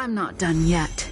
I'm not done yet.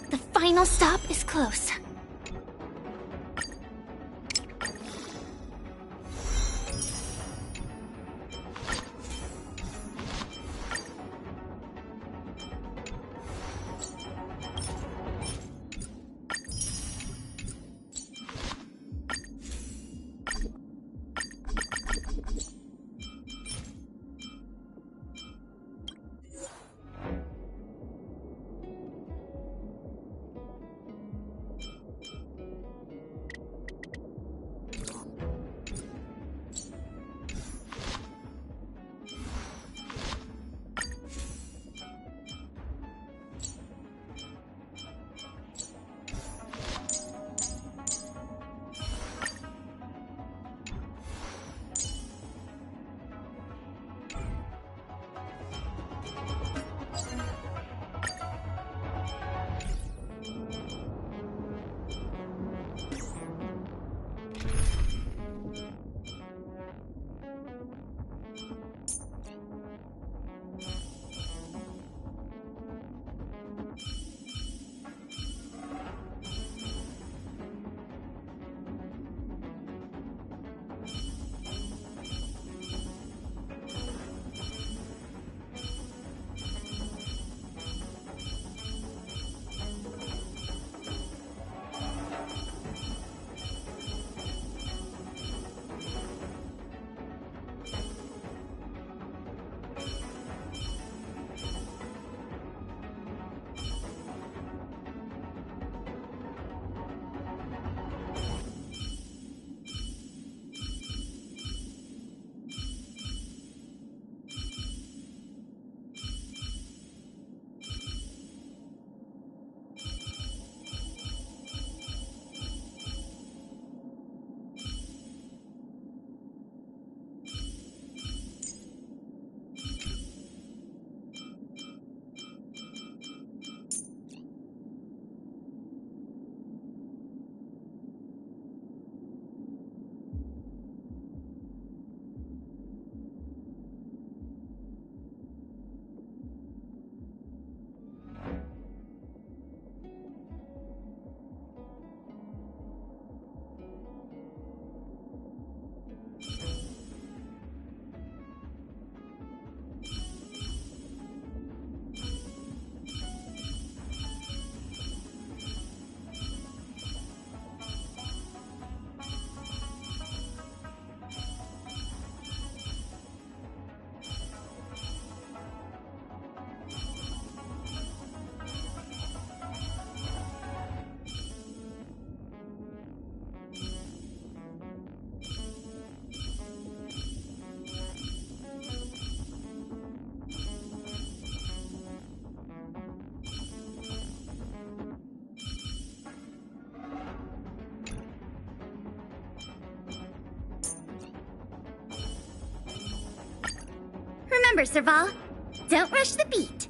The final stop is close. Remember, Serval, don't rush the beat.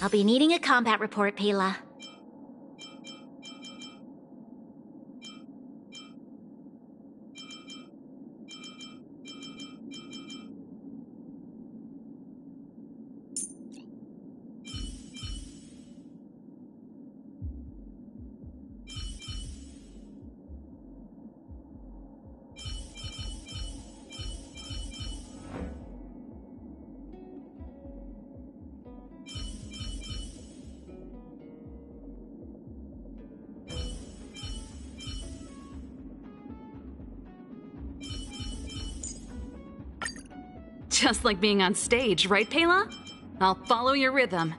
I'll be needing a combat report, Pela. Just like being on stage, right, Pela? I'll follow your rhythm.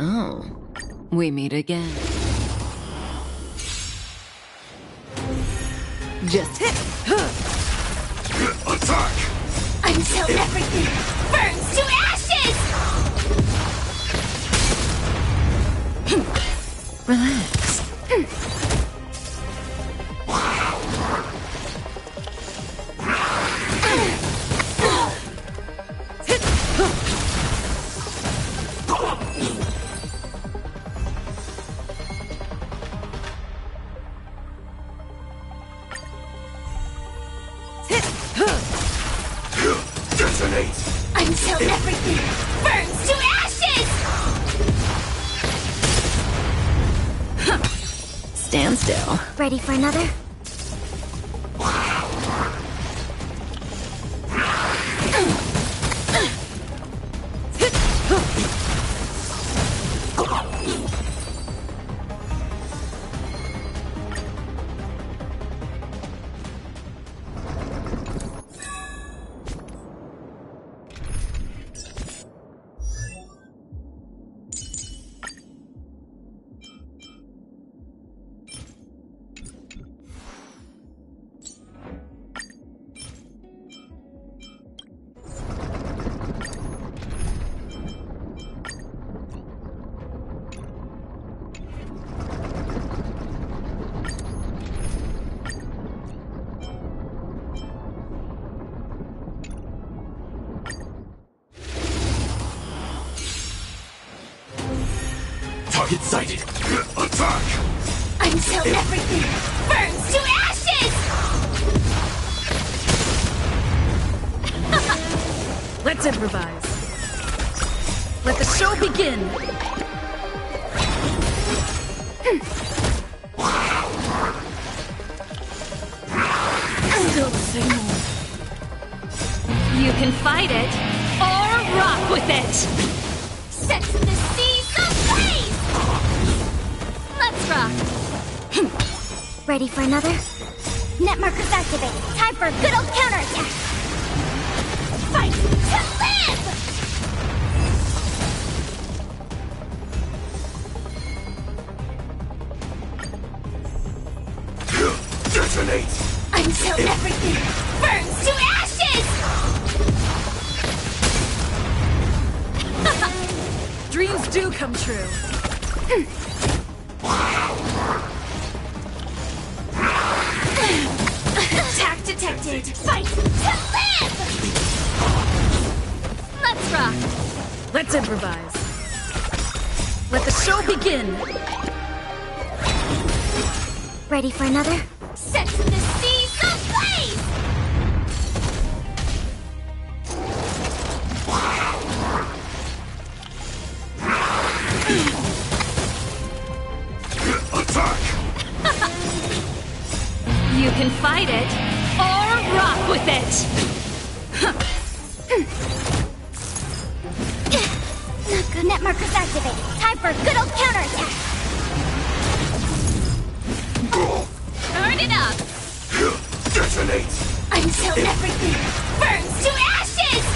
Oh, we meet again. Just hit! Attack! Until everything burns to ashes! Relax. Detonate! Until everything burns to ashes! Stand still. Ready for another? Target sighted! Attack! Until everything burns to ashes! Let's improvise. Let the show begin! Still the same old. You can fight it, or rock with it! Set the seas ablaze! Let's rock! Ready for another? Net markers activated. Time for a good old counterattack! Fight to live! Detonate! Until everything burns to ashes! Dreams do come true. Attack detected! Fight to live! Let's rock. Let's improvise. Let the show begin. Ready for another? Set the seas ablaze! Attack! You can fight it or rock with it. Not good. Net markers activated. Time for a good old counterattack. Turn it up. Detonate! Until everything burns to ashes!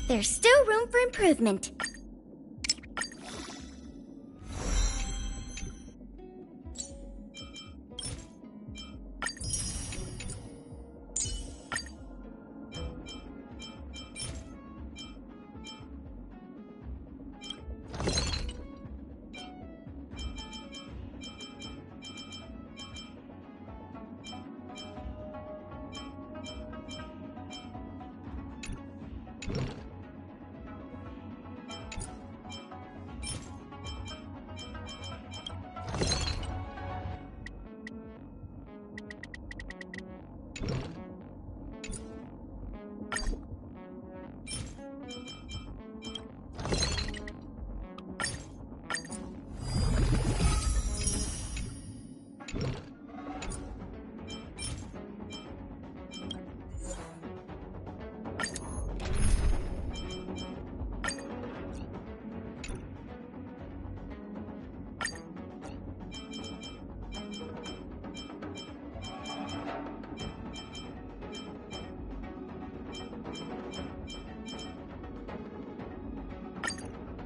There's still room for improvement.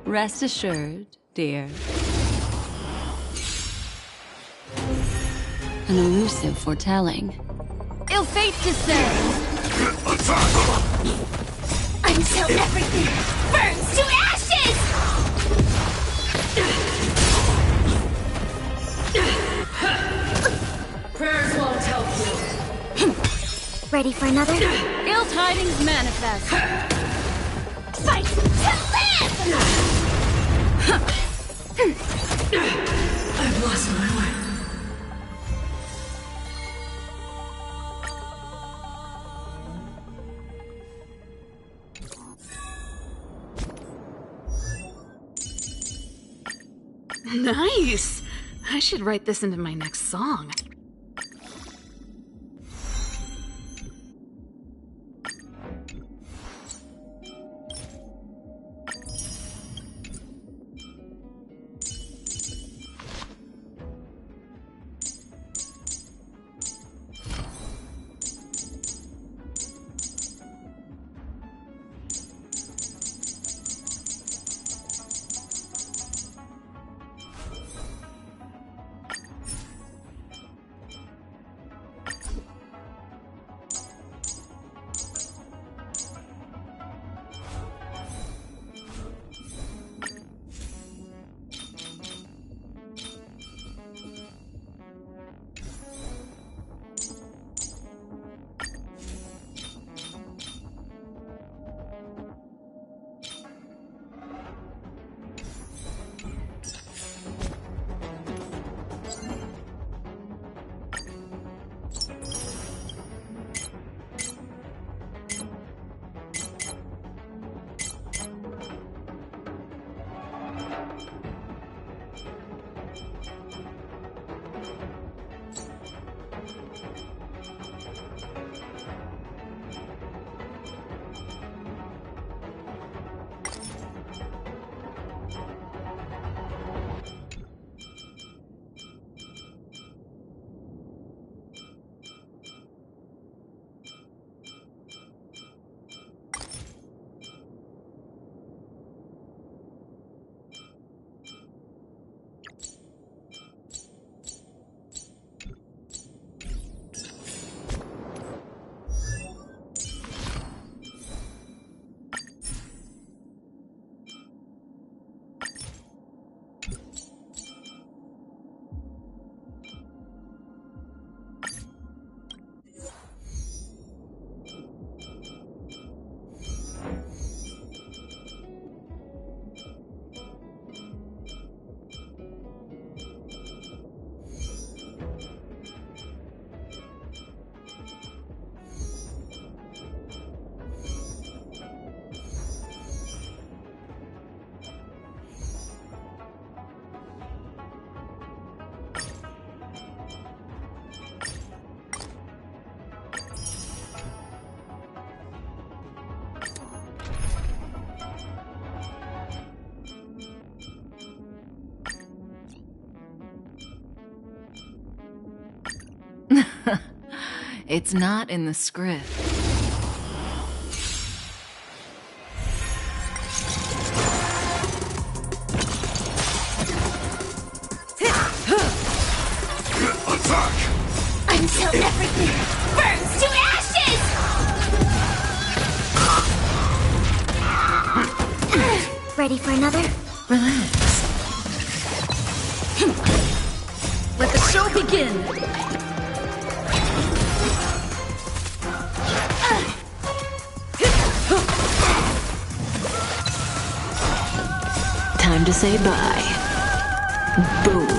Rest assured, dear. An elusive foretelling. Ill fate descends. Attack! Until everything burns to ashes! Prayers won't help you. Ready for another? Ill tidings manifest. Fight to live! I've lost my way. Nice! I should write this into my next song. It's not in the script. Attack! Until everything burns to ashes! Ready for another? Relax. Let the show begin! Time to say bye. Boom.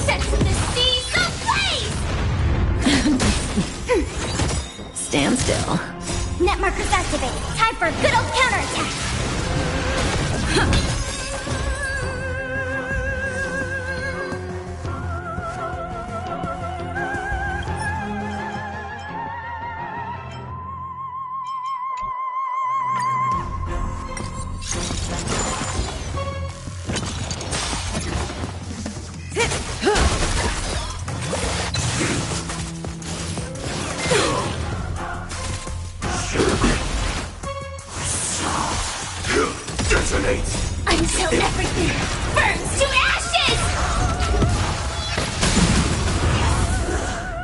Set the seas ablaze! Stand still. Net markers activated. Time for a good old counterattack! Detonate! Until everything burns to ashes!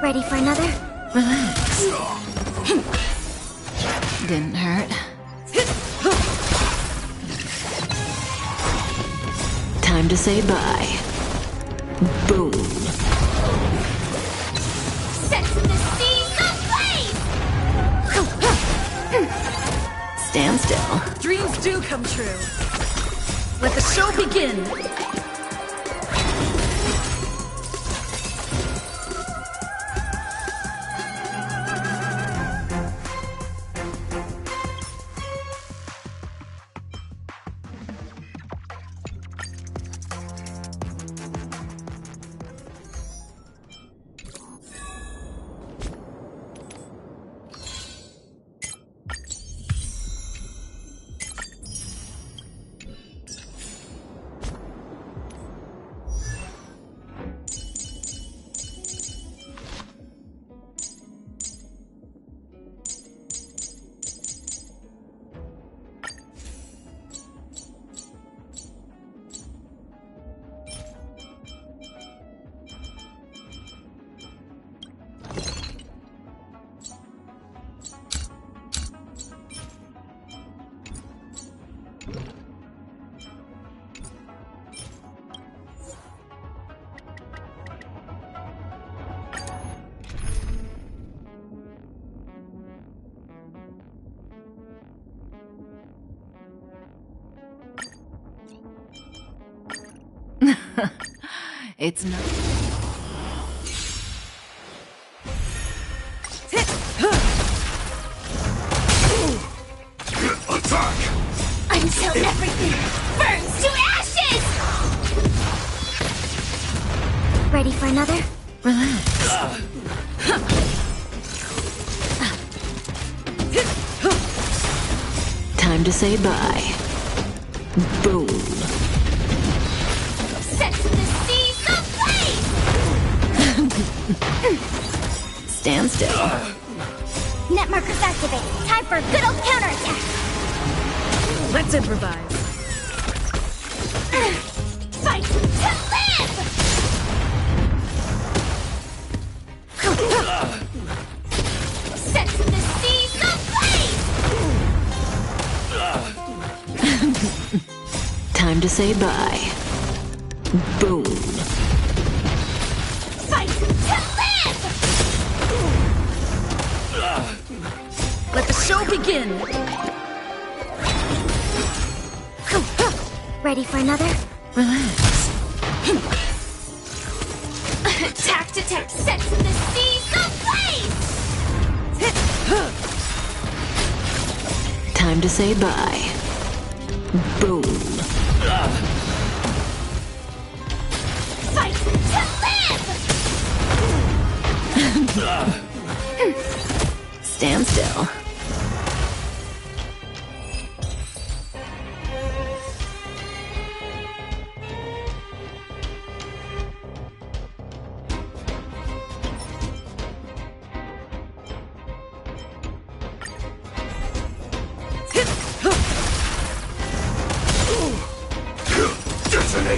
Ready for another? Relax. Didn't hurt. Time to say bye. Boom. Set the seas ablaze! Stand still. Dreams do come true. Let the show begin! It's not. Attack! Until everything burns to ashes! Ready for another? Relax. Time to say bye. Boom. Set the seas ablaze! Stand still. Net markers activated. Time for a good old counterattack! Let's improvise. Fight to live! Set the seas ablaze! Time to say bye. Boom. Fight to live! Let the show begin! Ready for another? Relax. Attack to tech, set the seas ablaze! Time to say bye. Boom. Fight to live! Stand still.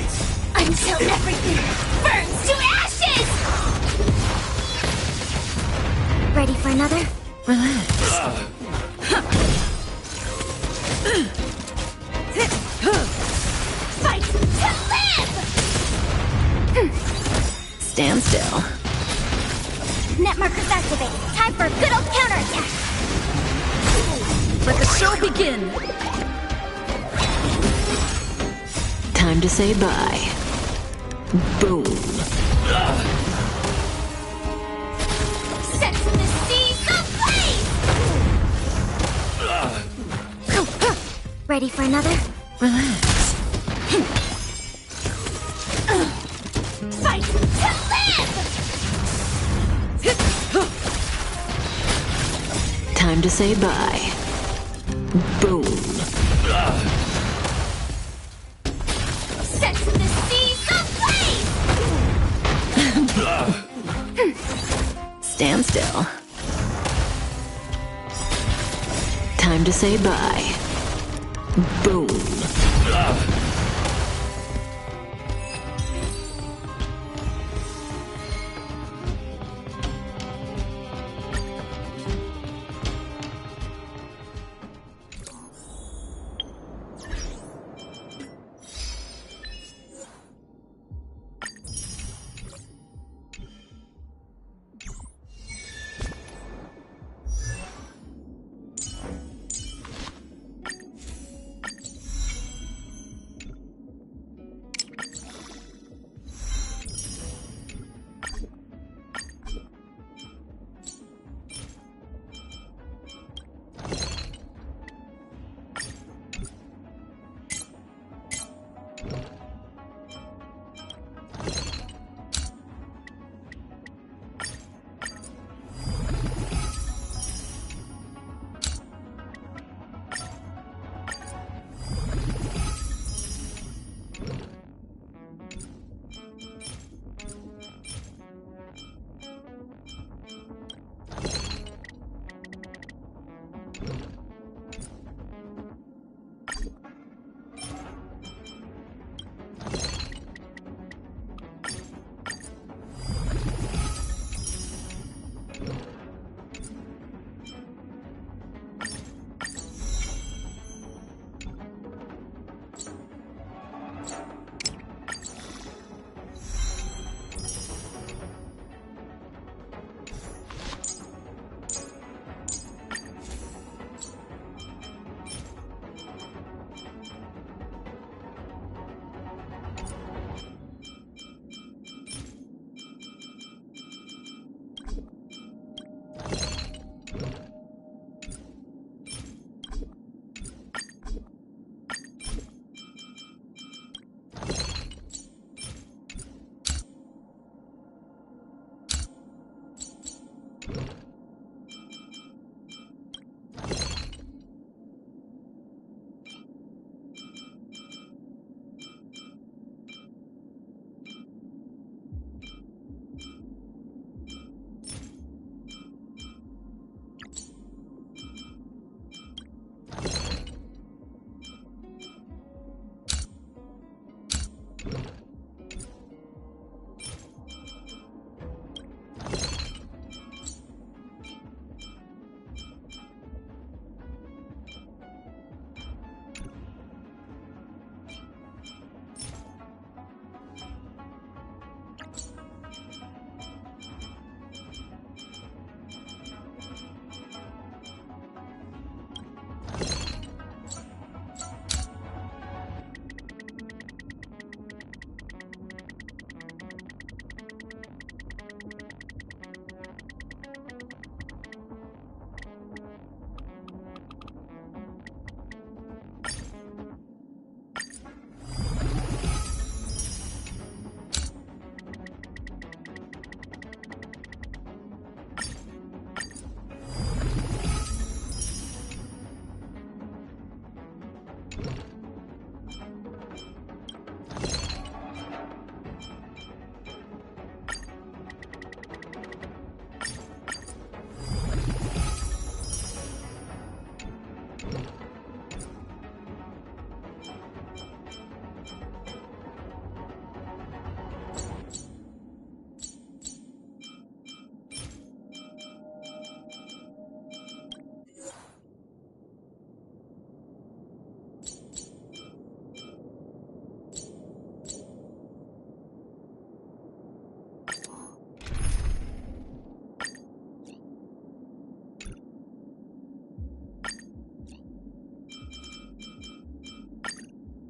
detonates! Until everything burns to ashes! Ready for another? Fight to live! Stand still. Net markers activated. Time for a good old counterattack. Let the show begin! Time to say bye. Boom. Set the seas ablaze! Ready for another? Relax. Fight to live! Time to say bye. Boom. Set the seas ablaze! Stand still. Time to say bye. Boom.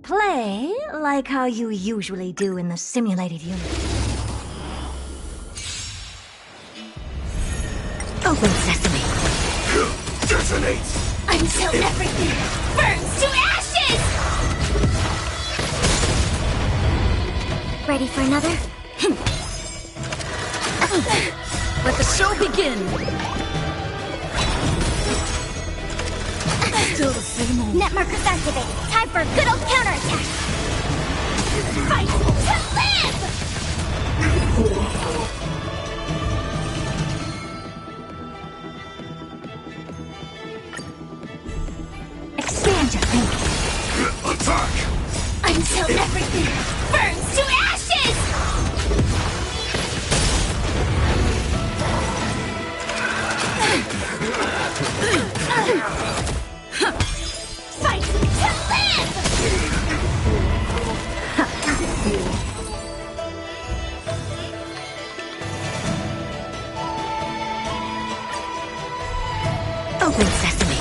Play like how you usually do in the simulated universe. Open sesame. Detonate! Until everything burns to ashes! Ready for another? Let the show begin! Still the same old. Net markers activated. Time for a good old counterattack! Fight to live! Expand your thinking. Attack! Until everything burns to ashes! Fight to live! Open sesame.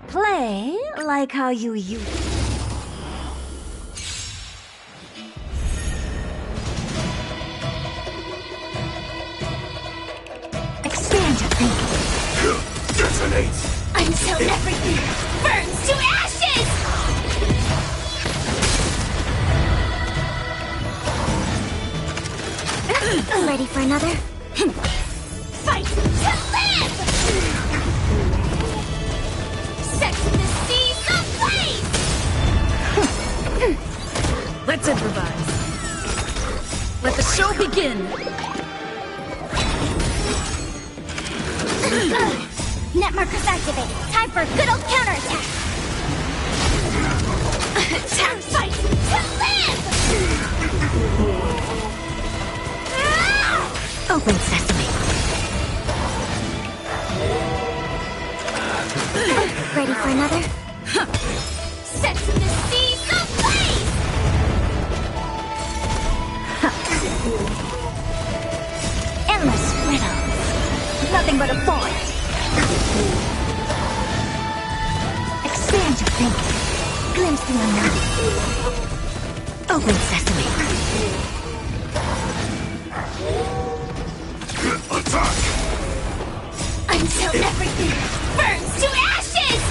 Play like how you use. Expand your thinking. Detonate! Until everything burns to ashes! Ready for another? Fight to live! Set the seas ablaze! Let's improvise. Let the show begin! Net markers activated. Time for a good old counterattack! Attack! Fight to live! Open sesame. Ready for another? Set the seas ablaze! Endless riddles. Nothing but a void. Expand your thinking. Glimpse the unknown. Open sesame. Attack! Until everything burns to ashes!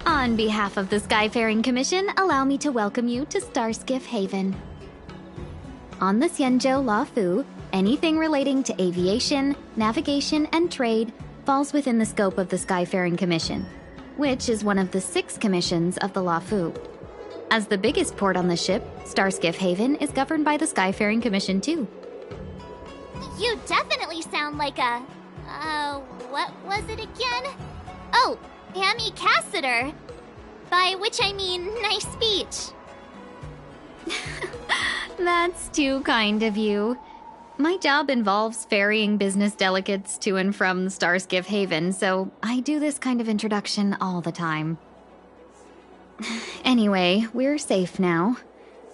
On behalf of the Skyfaring Commission, allow me to welcome you to Starskiff Haven. On the Xianzhou Luofu, anything relating to aviation, navigation, and trade falls within the scope of the Skyfaring Commission, which is one of the 6 commissions of the Luofu. As the biggest port on the ship, Starskiff Haven is governed by the Skyfaring Commission too. You definitely sound like a... what was it again? Oh, Amy Cassiter! By which I mean, nice speech. That's too kind of you. My job involves ferrying business delegates to and from Starskiff Haven, so I do this kind of introduction all the time. Anyway, we're safe now.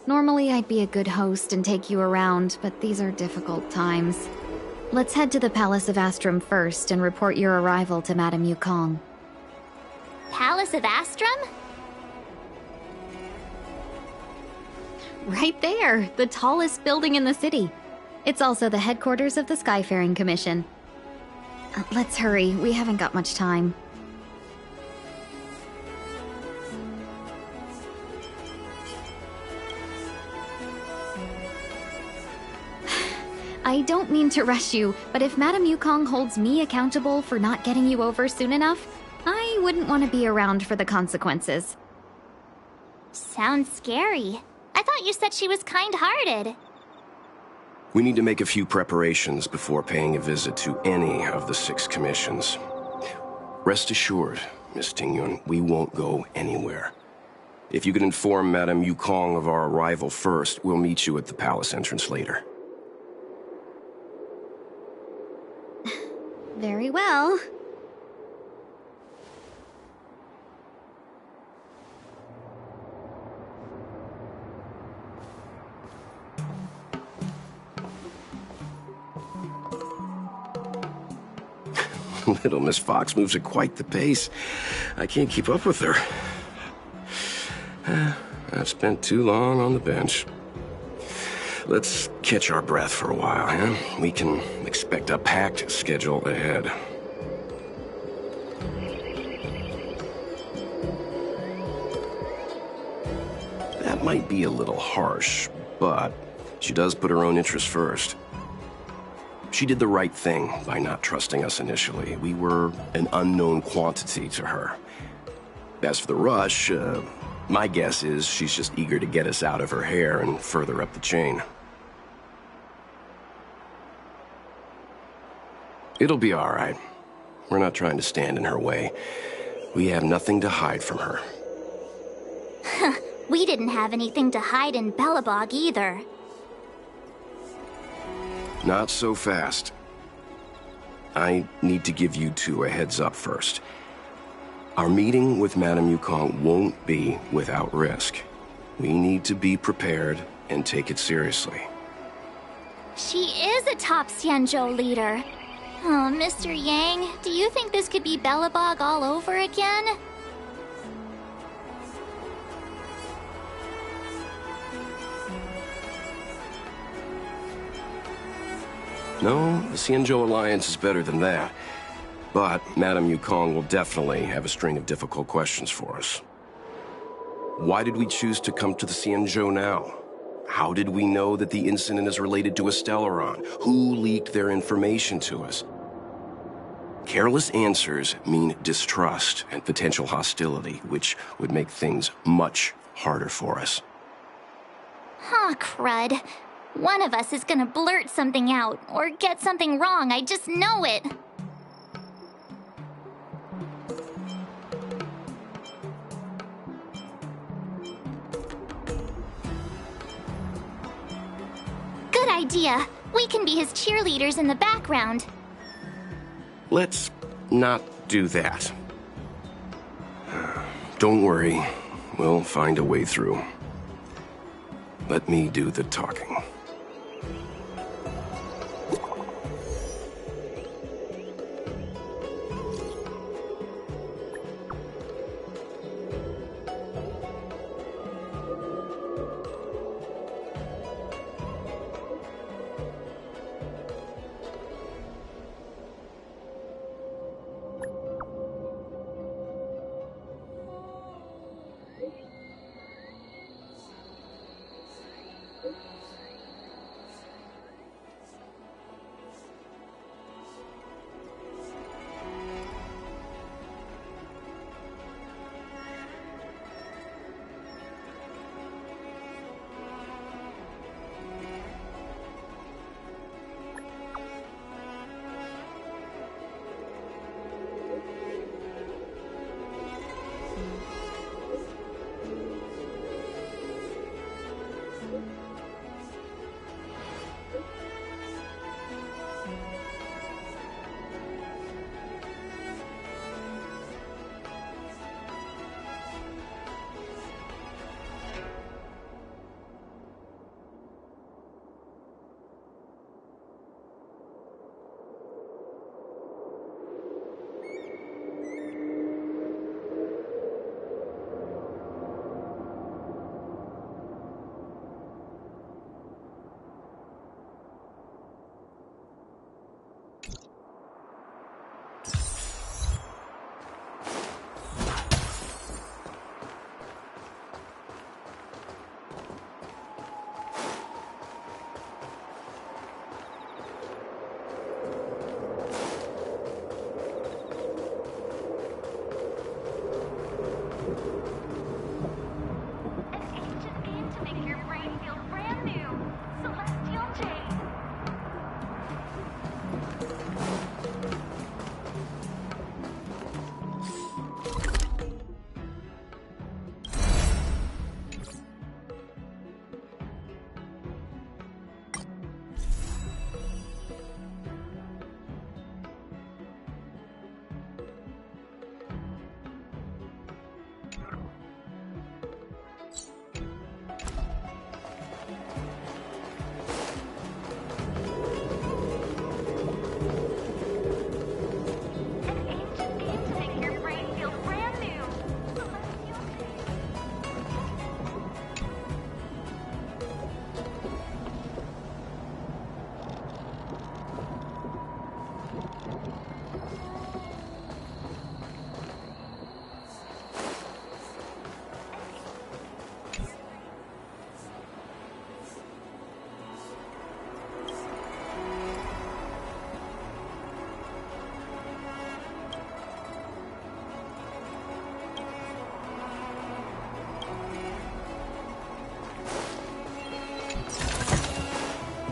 Normally I'd be a good host and take you around, but these are difficult times. Let's head to the Palace of Astrum first and report your arrival to Madame Yukong. Palace of Astrum? Right there, the tallest building in the city. It's also the headquarters of the Skyfaring Commission. Let's hurry, we haven't got much time. I don't mean to rush you, but if Madame Yukong holds me accountable for not getting you over soon enough, I wouldn't want to be around for the consequences. Sounds scary. I thought you said she was kind-hearted. We need to make a few preparations before paying a visit to any of the 6 commissions. Rest assured, Miss Tingyun, we won't go anywhere. If you could inform Madame Yukong of our arrival first, we'll meet you at the palace entrance later. Very well. Little Miss Fox moves at quite the pace. I can't keep up with her. I've spent too long on the bench. Let's catch our breath for a while, huh? We can expect a packed schedule ahead. That might be a little harsh, but she does put her own interests first. She did the right thing by not trusting us initially. We were an unknown quantity to her. As for the rush, my guess is she's just eager to get us out of her hair and further up the chain. It'll be all right. We're not trying to stand in her way. We have nothing to hide from her. We didn't have anything to hide in Bellabog either. Not so fast. I need to give you two a heads up first. Our meeting with Madame Yukong won't be without risk. We need to be prepared and take it seriously. She is a top Xianzhou leader. Oh, Mr. Yang, do you think this could be Bellabog all over again? No, the Xianzhou Alliance is better than that. But Madame Yukong will definitely have a string of difficult questions for us. Why did we choose to come to the Xianzhou now? How did we know that the incident is related to Estelaron? Who leaked their information to us? Careless answers mean distrust and potential hostility, which would make things much harder for us. Huh, crud. One of us is gonna blurt something out, or get something wrong, I just know it. Good idea. We can be his cheerleaders in the background. Let's not do that. Don't worry, we'll find a way through. Let me do the talking.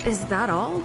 Is that all?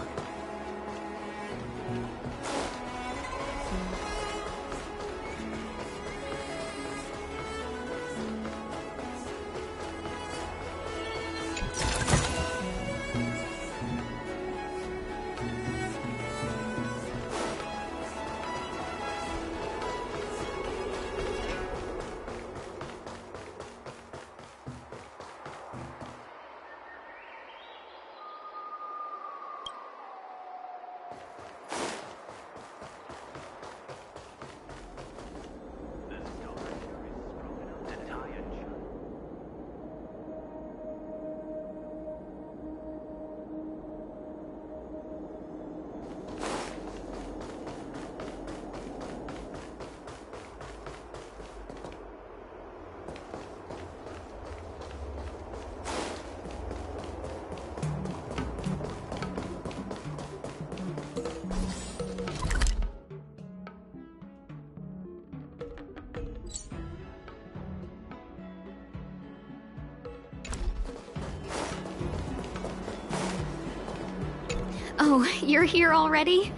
Oh, you're here already?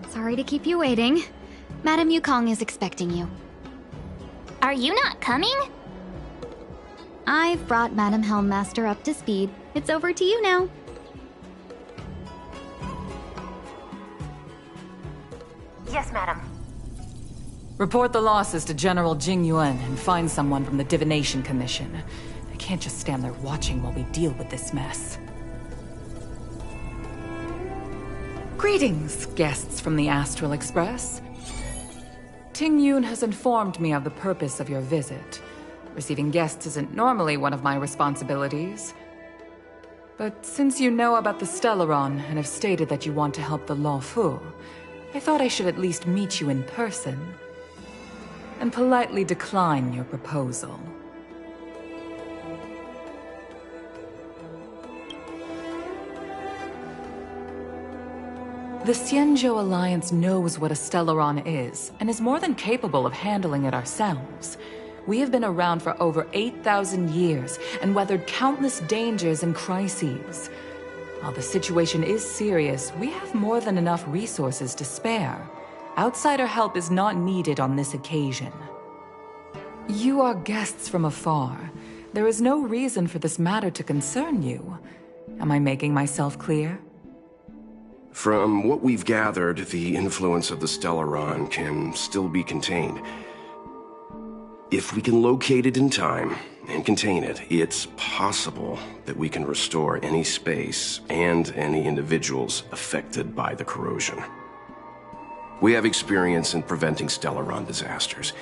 Sorry to keep you waiting. Madame Yukong is expecting you. Are you not coming? I've brought Madame Helmmaster up to speed. It's over to you now. Yes, madam. Report the losses to General Jing Yuan and find someone from the Divination Commission. I can't just stand there watching while we deal with this mess. Greetings, guests from the Astral Express. Ting Yun has informed me of the purpose of your visit. Receiving guests isn't normally one of my responsibilities. But since you know about the Stellaron and have stated that you want to help the Law Fu, I thought I should at least meet you in person and politely decline your proposal. The Xianzhou Alliance knows what a Stellaron is, and is more than capable of handling it ourselves. We have been around for over 8,000 years, and weathered countless dangers and crises. While the situation is serious, we have more than enough resources to spare. Outsider help is not needed on this occasion. You are guests from afar. There is no reason for this matter to concern you. Am I making myself clear? From what we've gathered, the influence of the Stellaron can still be contained. If we can locate it in time and contain it, it's possible that we can restore any space and any individuals affected by the corrosion. We have experience in preventing Stellaron disasters,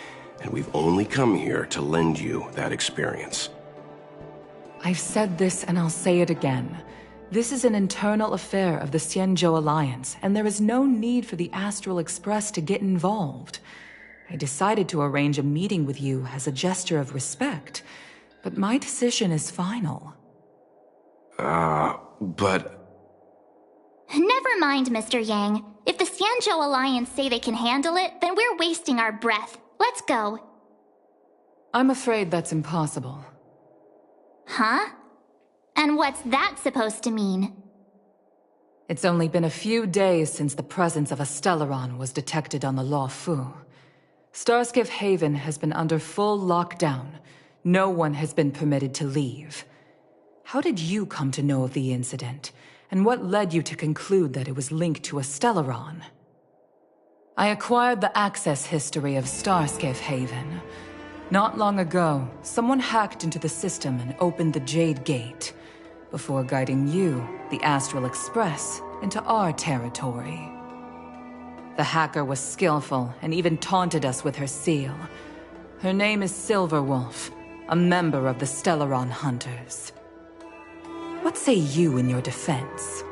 and we've only come here to lend you that experience. I've said this and I'll say it again. This is an internal affair of the Xianzhou Alliance, and there is no need for the Astral Express to get involved. I decided to arrange a meeting with you as a gesture of respect, but my decision is final. But... Never mind, Mr. Yang. If the Xianzhou Alliance say they can handle it, then we're wasting our breath. Let's go. I'm afraid that's impossible. Huh? And what's that supposed to mean? It's only been a few days since the presence of a Stellaron was detected on the Law Fu. Starskiff Haven has been under full lockdown. No one has been permitted to leave. How did you come to know of the incident? And what led you to conclude that it was linked to a Stellaron? I acquired the access history of Starskiff Haven. Not long ago, someone hacked into the system and opened the Jade Gate, before guiding you, the Astral Express, into our territory. The hacker was skillful and even taunted us with her seal. Her name is Silverwolf, a member of the Stellaron Hunters. What say you in your defense?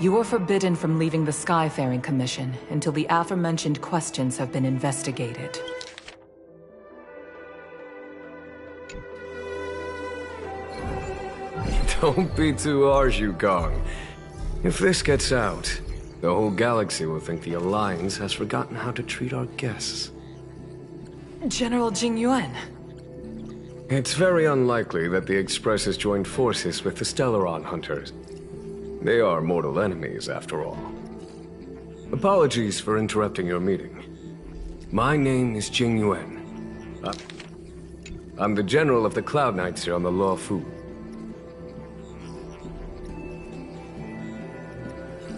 You are forbidden from leaving the Skyfaring Commission until the aforementioned questions have been investigated. Don't be too harsh, Yukong. If this gets out, the whole galaxy will think the Alliance has forgotten how to treat our guests. General Jing Yuan. It's very unlikely that the Express has joined forces with the Stellaron Hunters. They are mortal enemies, after all. Apologies for interrupting your meeting. My name is Jing Yuan. I'm the General of the Cloud Knights here on the Law Fu.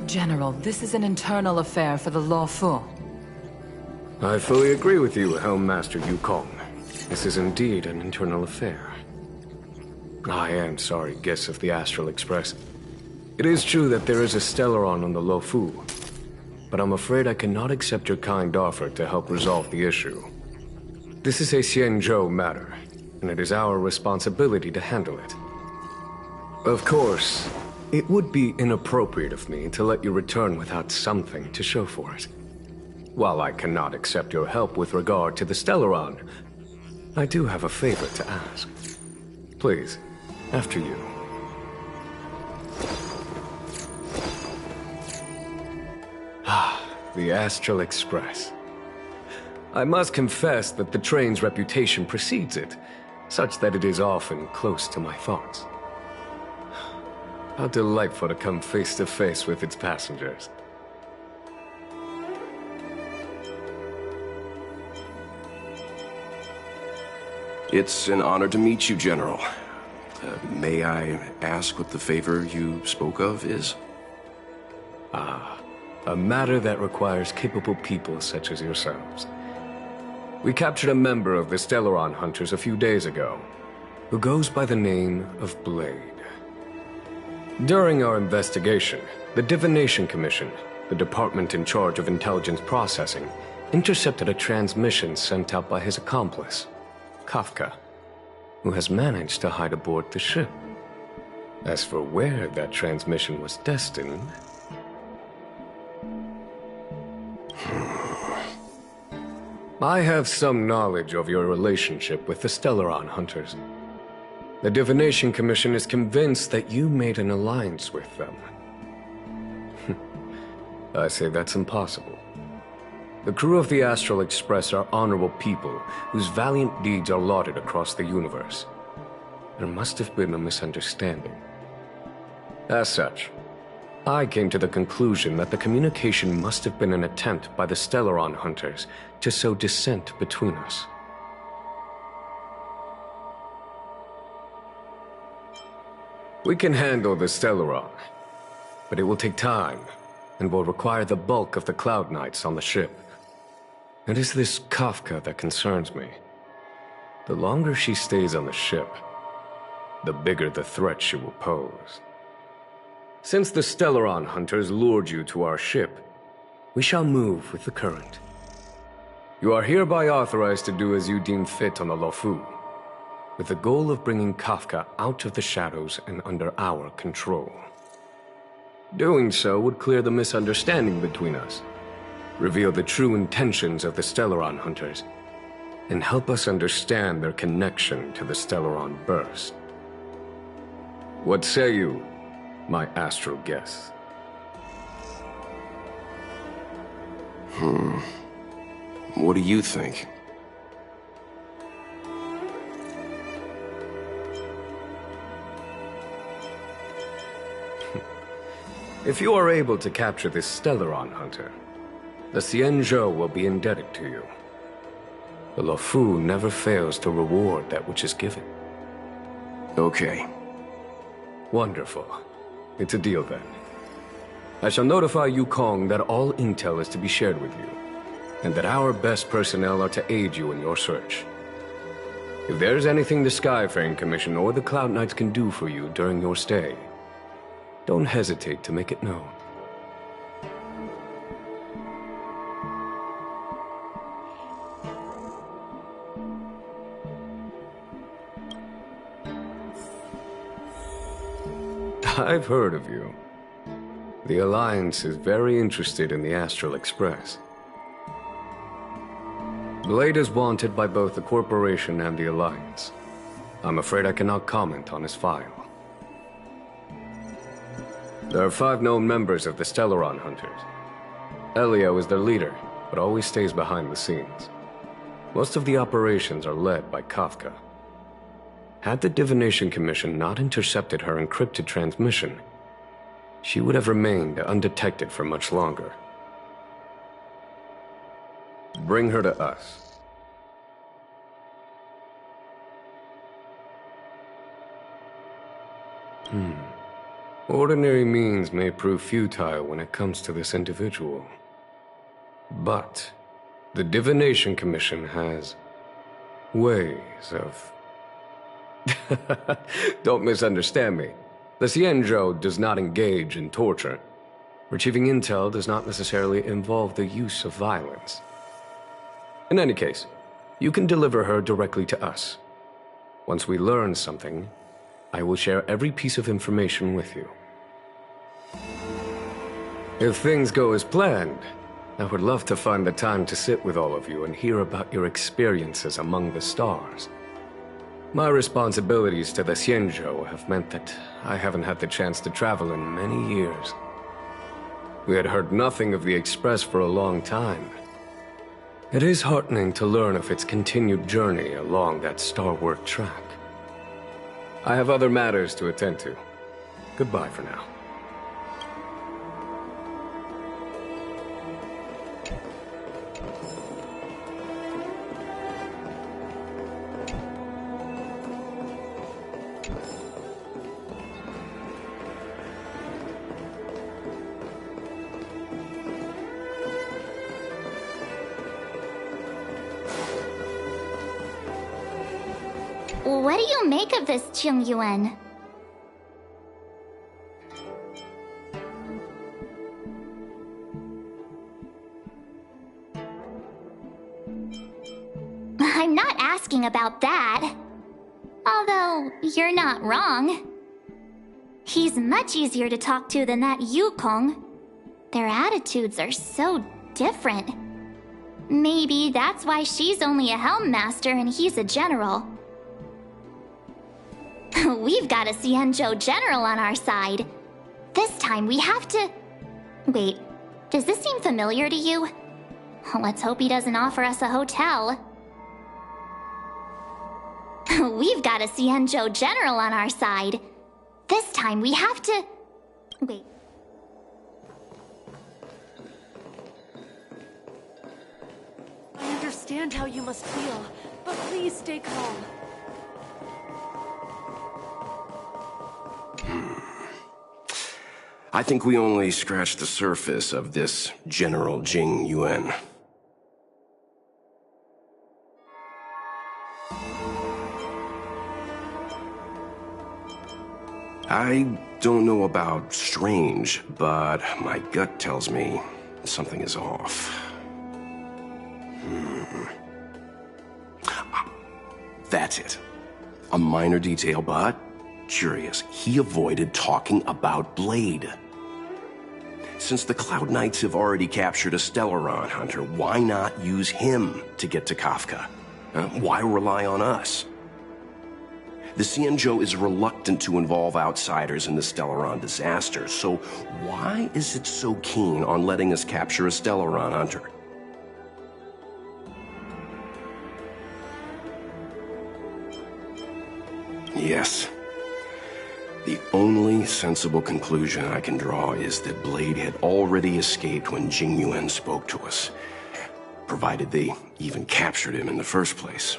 General, this is an internal affair for the Law Fu. I fully agree with you, Helmmaster Yukong. This is indeed an internal affair. I am sorry, guests of the Astral Express. It is true that there is a Stellaron on the Law Fu, but I'm afraid I cannot accept your kind offer to help resolve the issue. This is a Xianzhou matter, and it is our responsibility to handle it. Of course, it would be inappropriate of me to let you return without something to show for it. While I cannot accept your help with regard to the Stellaron, I do have a favor to ask. Please, after you. the Astral Express. I must confess that the train's reputation precedes it, such that it is often close to my thoughts. How delightful to come face to face with its passengers. It's an honor to meet you, General. May I ask what the favor you spoke of is? A matter that requires capable people such as yourselves. We captured a member of the Stellaron Hunters a few days ago, who goes by the name of Blade. During our investigation, the Divination Commission, the department in charge of intelligence processing, intercepted a transmission sent out by his accomplice, Kafka, who has managed to hide aboard the ship. As for where that transmission was destined... I have some knowledge of your relationship with the Stellaron Hunters. The Divination Commission is convinced that you made an alliance with them. I say that's impossible. The crew of the Astral Express are honorable people whose valiant deeds are lauded across the universe. There must have been a misunderstanding. As such, I came to the conclusion that the communication must have been an attempt by the Stellaron Hunters to sow dissent between us. We can handle the Stellaron, but it will take time and will require the bulk of the Cloud Knights on the ship. It is this Kafka that concerns me. The longer she stays on the ship, the bigger the threat she will pose. Since the Stellaron Hunters lured you to our ship, we shall move with the current. You are hereby authorized to do as you deem fit on the Luofu, with the goal of bringing Kafka out of the shadows and under our control. Doing so would clear the misunderstanding between us, reveal the true intentions of the Stellaron Hunters, and help us understand their connection to the Stellaron Burst. What say you, my astral guests? What do you think? If you are able to capture this Stellaron Hunter, the Xianzhou will be indebted to you. The Luofu never fails to reward that which is given. Okay. Wonderful. It's a deal then. I shall notify Yukong that all intel is to be shared with you, and that our best personnel are to aid you in your search. If there's anything the Skyfaring Commission or the Cloud Knights can do for you during your stay, don't hesitate to make it known. I've heard of you. The Alliance is very interested in the Astral Express. Blade is wanted by both the Corporation and the Alliance. I'm afraid I cannot comment on his file. There are 5 known members of the Stellaron Hunters. Elio is their leader, but always stays behind the scenes. Most of the operations are led by Kafka. Had the Divination Commission not intercepted her encrypted transmission, she would have remained undetected for much longer. Bring her to us. Ordinary means may prove futile when it comes to this individual. But the Divination Commission has ways of... Don't misunderstand me. The Xianzhou does not engage in torture. Retrieving intel does not necessarily involve the use of violence. In any case, you can deliver her directly to us. Once we learn something, I will share every piece of information with you. If things go as planned, I would love to find the time to sit with all of you and hear about your experiences among the stars. My responsibilities to the Xianzhou have meant that I haven't had the chance to travel in many years. We had heard nothing of the Express for a long time. It is heartening to learn of its continued journey along that stalwart track. I have other matters to attend to. Goodbye for now. What do you make of this, Chung Yuan? I'm not asking about that. Although, you're not wrong. He's much easier to talk to than that Yukong. Their attitudes are so different. Maybe that's why she's only a Helm Master and he's a general. We've got a Xianzhou general on our side. This time we have to... Wait, does this seem familiar to you? Let's hope he doesn't offer us a hotel. We've got a Xianzhou general on our side. This time we have to... Wait. I understand how you must feel, but please stay calm. I think we only scratched the surface of this General Jing Yuan. I don't know about strange, but my gut tells me something is off. That's it. A minor detail, but curious. He avoided talking about Blade. Since the Cloud Knights have already captured a Stellaron hunter, why not use him to get to Kafka? Why rely on us? The Xianzhou is reluctant to involve outsiders in the Stellaron disaster, so why is it so keen on letting us capture a Stellaron hunter? Yes. The only sensible conclusion I can draw is that Blade had already escaped when Jing Yuan spoke to us, provided they even captured him in the first place.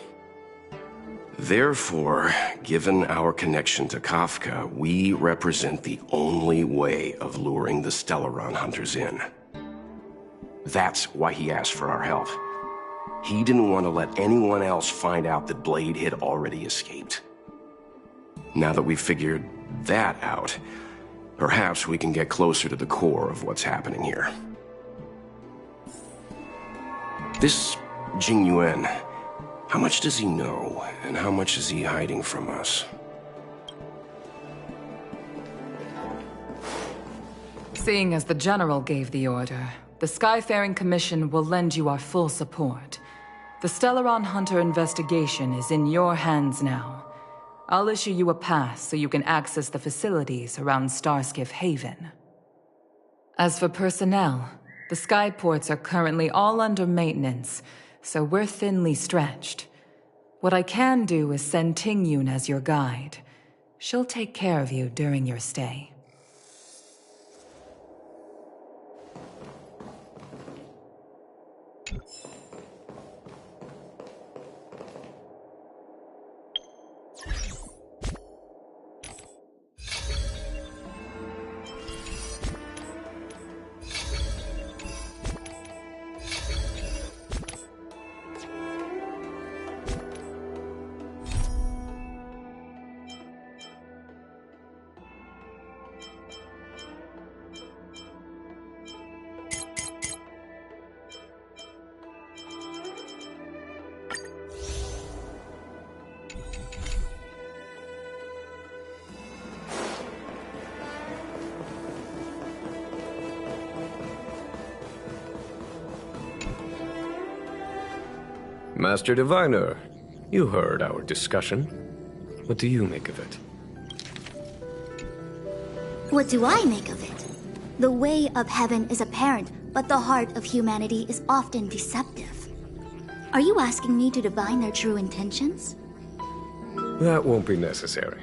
Therefore, given our connection to Kafka, we represent the only way of luring the Stellaron hunters in. That's why he asked for our help. He didn't want to let anyone else find out that Blade had already escaped. Now that we've figured that out, perhaps we can get closer to the core of what's happening here. This Jing Yuan, how much does he know, and how much is he hiding from us? Seeing as the General gave the order, the Skyfaring Commission will lend you our full support. The Stellaron Hunter investigation is in your hands now. I'll issue you a pass so you can access the facilities around Starskiff Haven. As for personnel, the skyports are currently all under maintenance, so we're thinly stretched. What I can do is send Tingyun as your guide. She'll take care of you during your stay. Master Diviner, you heard our discussion. What do you make of it? What do I make of it? The way of heaven is apparent, but the heart of humanity is often deceptive. Are you asking me to divine their true intentions? That won't be necessary.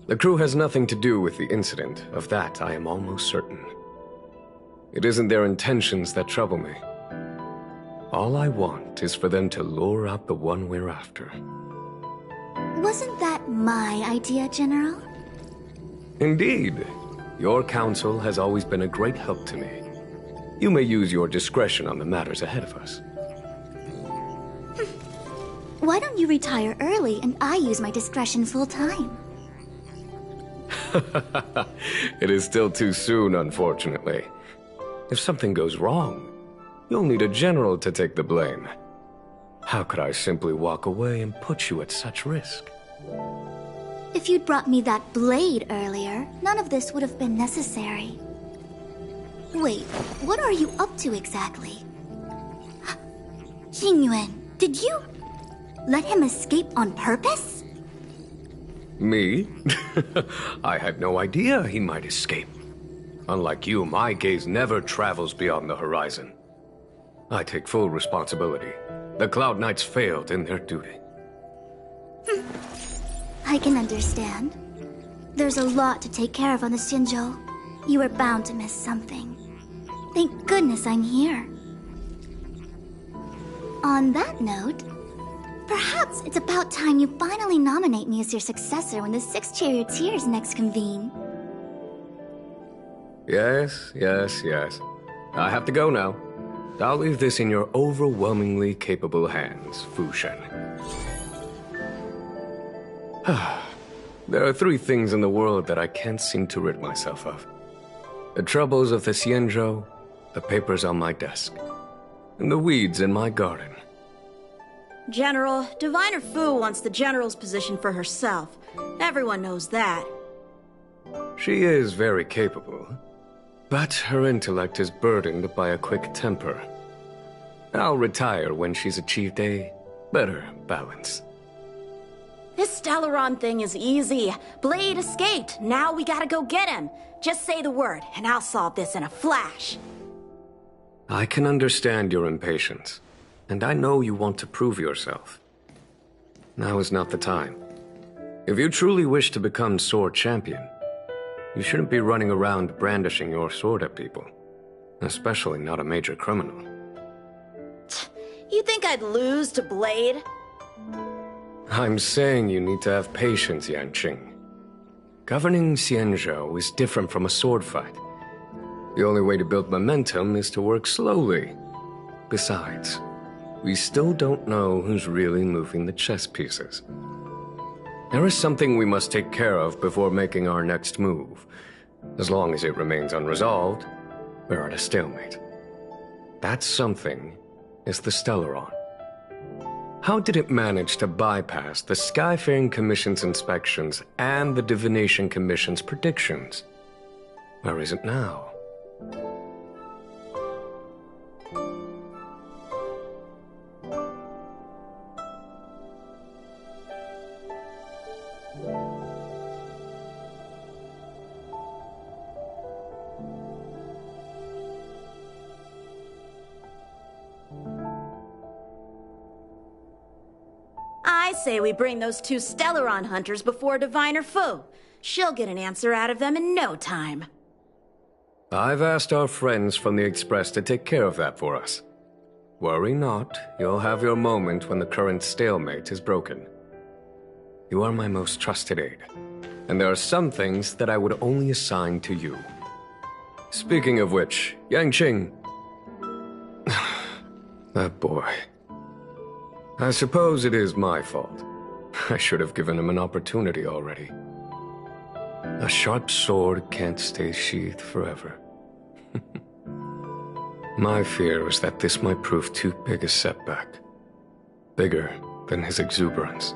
The crew has nothing to do with the incident. Of that, I am almost certain. It isn't their intentions that trouble me. All I want is for them to lure out the one we're after. Wasn't that my idea, General? Indeed. Your counsel has always been a great help to me. You may use your discretion on the matters ahead of us. Why don't you retire early and I use my discretion full time? It is still too soon, unfortunately. If something goes wrong, you'll need a general to take the blame. How could I simply walk away and put you at such risk? If you'd brought me that blade earlier, none of this would have been necessary. Wait, what are you up to exactly? Xingyuan, did you let him escape on purpose? Me? I had no idea he might escape. Unlike you, my gaze never travels beyond the horizon. I take full responsibility. The Cloud Knights failed in their duty. I can understand. There's a lot to take care of on the Xinzhou. You were bound to miss something. Thank goodness I'm here. On that note, perhaps it's about time you finally nominate me as your successor when the 6 charioteers next convene. Yes. I have to go now. I'll leave this in your overwhelmingly capable hands, Fu Shen. There are 3 things in the world that I can't seem to rid myself of. The troubles of the Xianzhou, the papers on my desk, and the weeds in my garden. General, Diviner Fu wants the General's position for herself. Everyone knows that. She is very capable, but her intellect is burdened by a quick temper. I'll retire when she's achieved a better balance. This Stellaron thing is easy. Blade escaped. Now we gotta go get him. Just say the word, and I'll solve this in a flash. I can understand your impatience, and I know you want to prove yourself. Now is not the time. If you truly wish to become sword champion, you shouldn't be running around brandishing your sword at people, especially not a major criminal. You think I'd lose to Blade? I'm saying you need to have patience, Yanqing. Governing Xianzhou is different from a sword fight. The only way to build momentum is to work slowly. Besides, we still don't know who's really moving the chess pieces. There is something we must take care of before making our next move. As long as it remains unresolved, we're at a stalemate. That something is the Stellaron. How did it manage to bypass the Skyfaring Commission's inspections and the Divination Commission's predictions? Where is it now? I say we bring those 2 Stellaron hunters before Diviner Fu. She'll get an answer out of them in no time. I've asked our friends from the Express to take care of that for us. Worry not, you'll have your moment when the current stalemate is broken. You are my most trusted aide, and there are some things that I would only assign to you. Speaking of which, Yanqing... that boy... I suppose it is my fault. I should have given him an opportunity already. A sharp sword can't stay sheathed forever. My fear is that this might prove too big a setback. Bigger than his exuberance.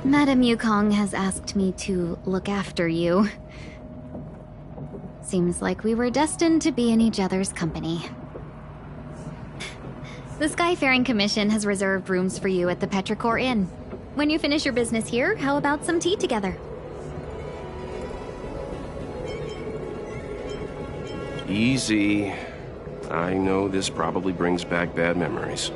Madame Yukong has asked me to look after you. Seems like we were destined to be in each other's company. The Skyfaring Commission has reserved rooms for you at the Petrichor Inn. When you finish your business here, how about some tea together? Easy. I know this probably brings back bad memories.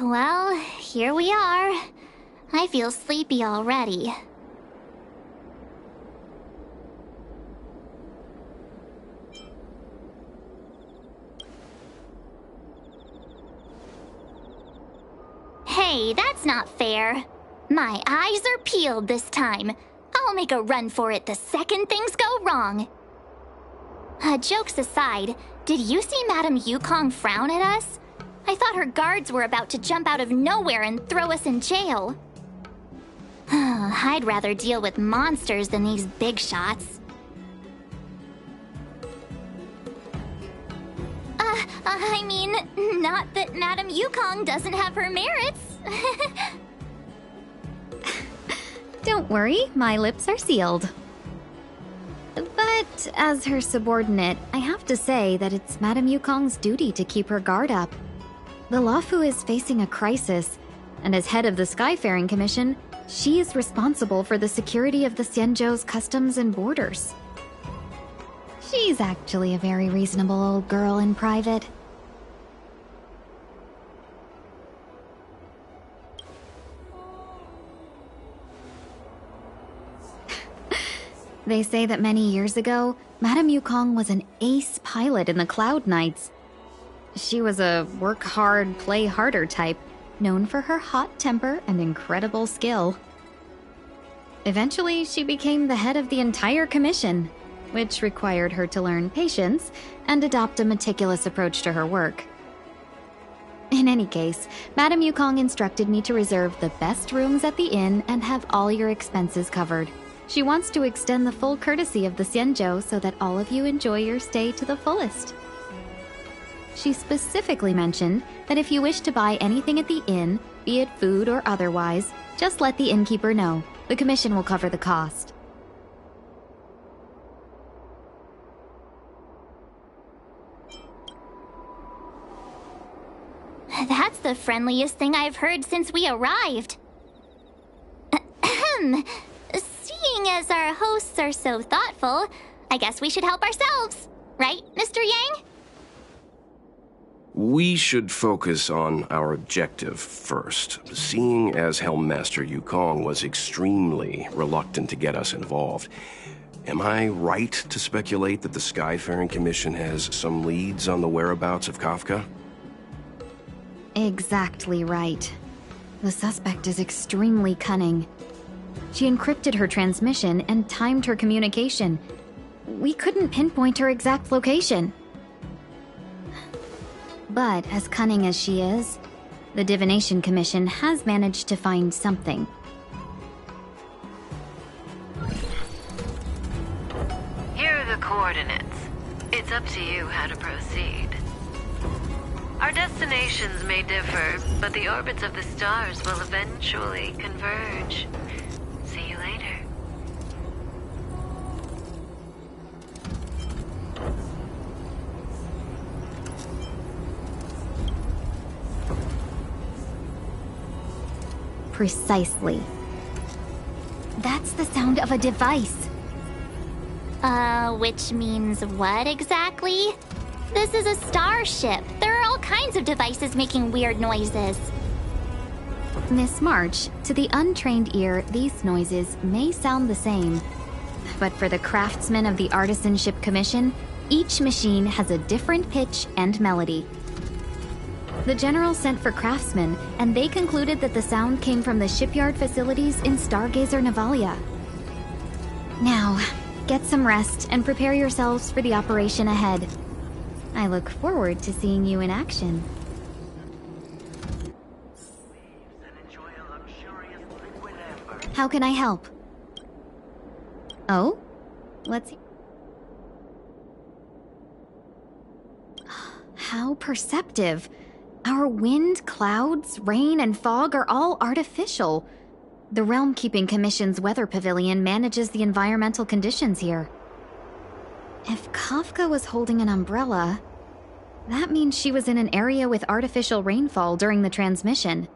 Well, here we are. I feel sleepy already. Hey, that's not fair. My eyes are peeled this time. I'll make a run for it the second things go wrong. Jokes aside, did you see Madame Yukong frown at us? I thought her guards were about to jump out of nowhere and throw us in jail. I'd rather deal with monsters than these big shots. I mean, not that Madame Yukong doesn't have her merits. Don't worry, my lips are sealed. But as her subordinate, I have to say that it's Madame Yukong's duty to keep her guard up. The Luofu is facing a crisis, and as head of the Skyfaring Commission, she is responsible for the security of the Xianzhou's customs and borders. She's actually a very reasonable old girl in private. They say that many years ago, Madame Yukong was an ace pilot in the Cloud Knights. She was a work hard, play harder type, known for her hot temper and incredible skill. Eventually, she became the head of the entire commission, which required her to learn patience and adopt a meticulous approach to her work. In any case, Madame Yukong instructed me to reserve the best rooms at the inn and have all your expenses covered. She wants to extend the full courtesy of the Xianzhou so that all of you enjoy your stay to the fullest. She specifically mentioned that if you wish to buy anything at the inn, be it food or otherwise, just let the innkeeper know. The commission will cover the cost. That's the friendliest thing I've heard since we arrived. Seeing as our hosts are so thoughtful, I guess we should help ourselves. Right, Mr. Yang? We should focus on our objective first. Seeing as Helmmaster Yukong was extremely reluctant to get us involved, am I right to speculate that the Skyfaring Commission has some leads on the whereabouts of Kafka? Exactly right. The suspect is extremely cunning. She encrypted her transmission and timed her communication. We couldn't pinpoint her exact location. But as cunning as she is, the Divination Commission has managed to find something. Here are the coordinates. It's up to you how to proceed. Our destinations may differ, but the orbits of the stars will eventually converge. See you later. Precisely. That's the sound of a device. Which means what exactly? This is a starship. There are all kinds of devices making weird noises. Miss March, to the untrained ear, these noises may sound the same. But for the craftsmen of the Artisanship Commission, Each machine has a different pitch and melody. The General sent for craftsmen, and they concluded that the sound came from the shipyard facilities in Stargazer Navalia. Now, get some rest and prepare yourselves for the operation ahead. I look forward to seeing you in action. How can I help? Oh? Let's see. How perceptive. Our wind, clouds, rain, and fog are all artificial. The Realm Keeping Commission's weather pavilion manages the environmental conditions here. If Kafka was holding an umbrella, that means she was in an area with artificial rainfall during the transmission.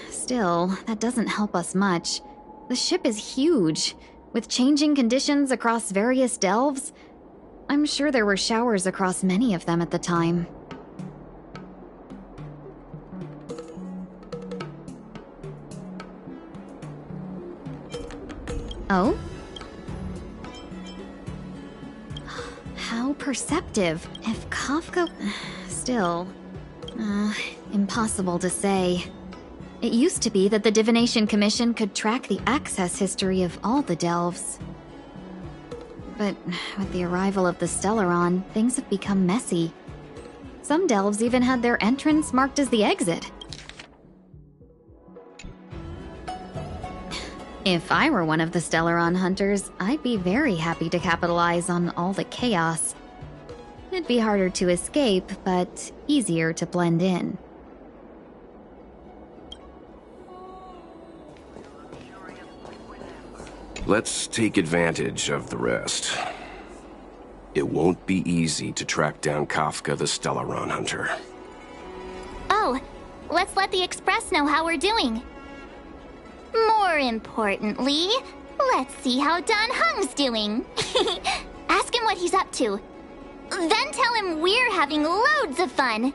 Still, that doesn't help us much. The ship is huge. With changing conditions across various delves, I'm sure there were showers across many of them at the time. Oh? How perceptive. If Kafka... Still... impossible to say. It used to be that the Divination Commission could track the access history of all the delves. But with the arrival of the Stellaron, things have become messy. Some delves even had their entrance marked as the exit. If I were one of the Stellaron hunters, I'd be very happy to capitalize on all the chaos. It'd be harder to escape, but easier to blend in. Let's take advantage of the rest. It won't be easy to track down Kafka the Stellaron hunter. Oh, let's let the Express know how we're doing. More importantly, let's see how Don Hung's doing. Ask him what he's up to. Then tell him we're having loads of fun.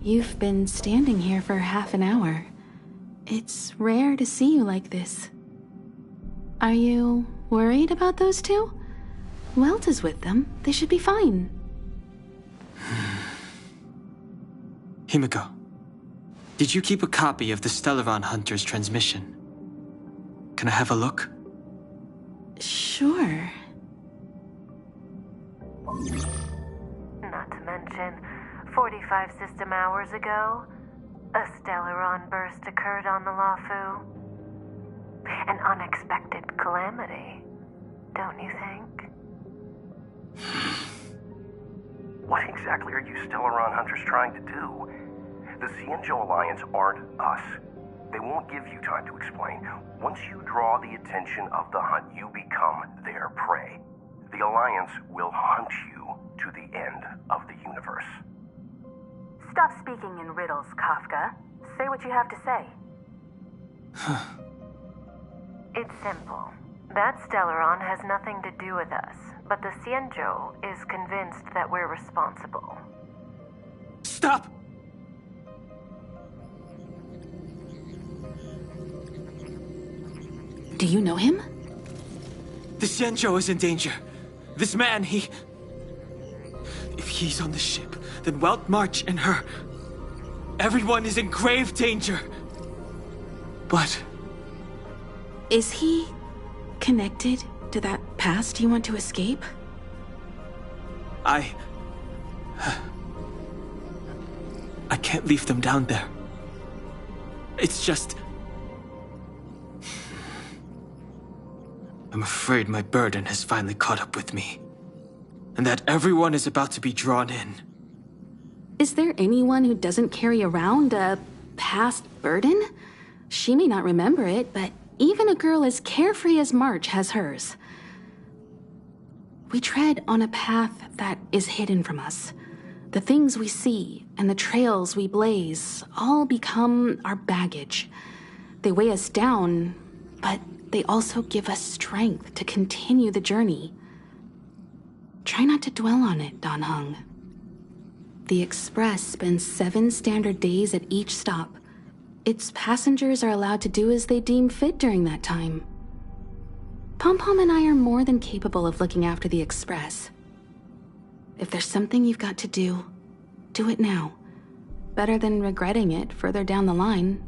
You've been standing here for half an hour. It's rare to see you like this. Are you worried about those two? Welt is with them. They should be fine. Himiko, did you keep a copy of the Stellaron Hunter's transmission? Can I have a look? Sure. Not to mention, 45 system hours ago, a Stellaron burst occurred on the Lawfu. An unexpected calamity, don't you think? What exactly are you Stellaron hunters trying to do? The Xianzhou Alliance aren't us. They won't give you time to explain. Once you draw the attention of the hunt, you become their prey. The Alliance will hunt you to the end of the universe. Stop speaking in riddles, Kafka. Say what you have to say. It's simple. That Stellaron has nothing to do with us, but the Xianzhou is convinced that we're responsible. Stop! Do you know him? The Xianzhou is in danger. This man, If he's on the ship, then Welt March and her... Everyone is in grave danger. But... Is he connected to that past you want to escape? I can't leave them down there. It's just... I'm afraid my burden has finally caught up with me. And that everyone is about to be drawn in. Is there anyone who doesn't carry around a past burden? She may not remember it, but even a girl as carefree as March has hers. We tread on a path that is hidden from us. The things we see and the trails we blaze all become our baggage. They weigh us down, but they also give us strength to continue the journey. Try not to dwell on it, Dan Heng. The Express spends 7 standard days at each stop. Its passengers are allowed to do as they deem fit during that time. Pom Pom and I are more than capable of looking after the Express. If there's something you've got to do, do it now. Better than regretting it further down the line.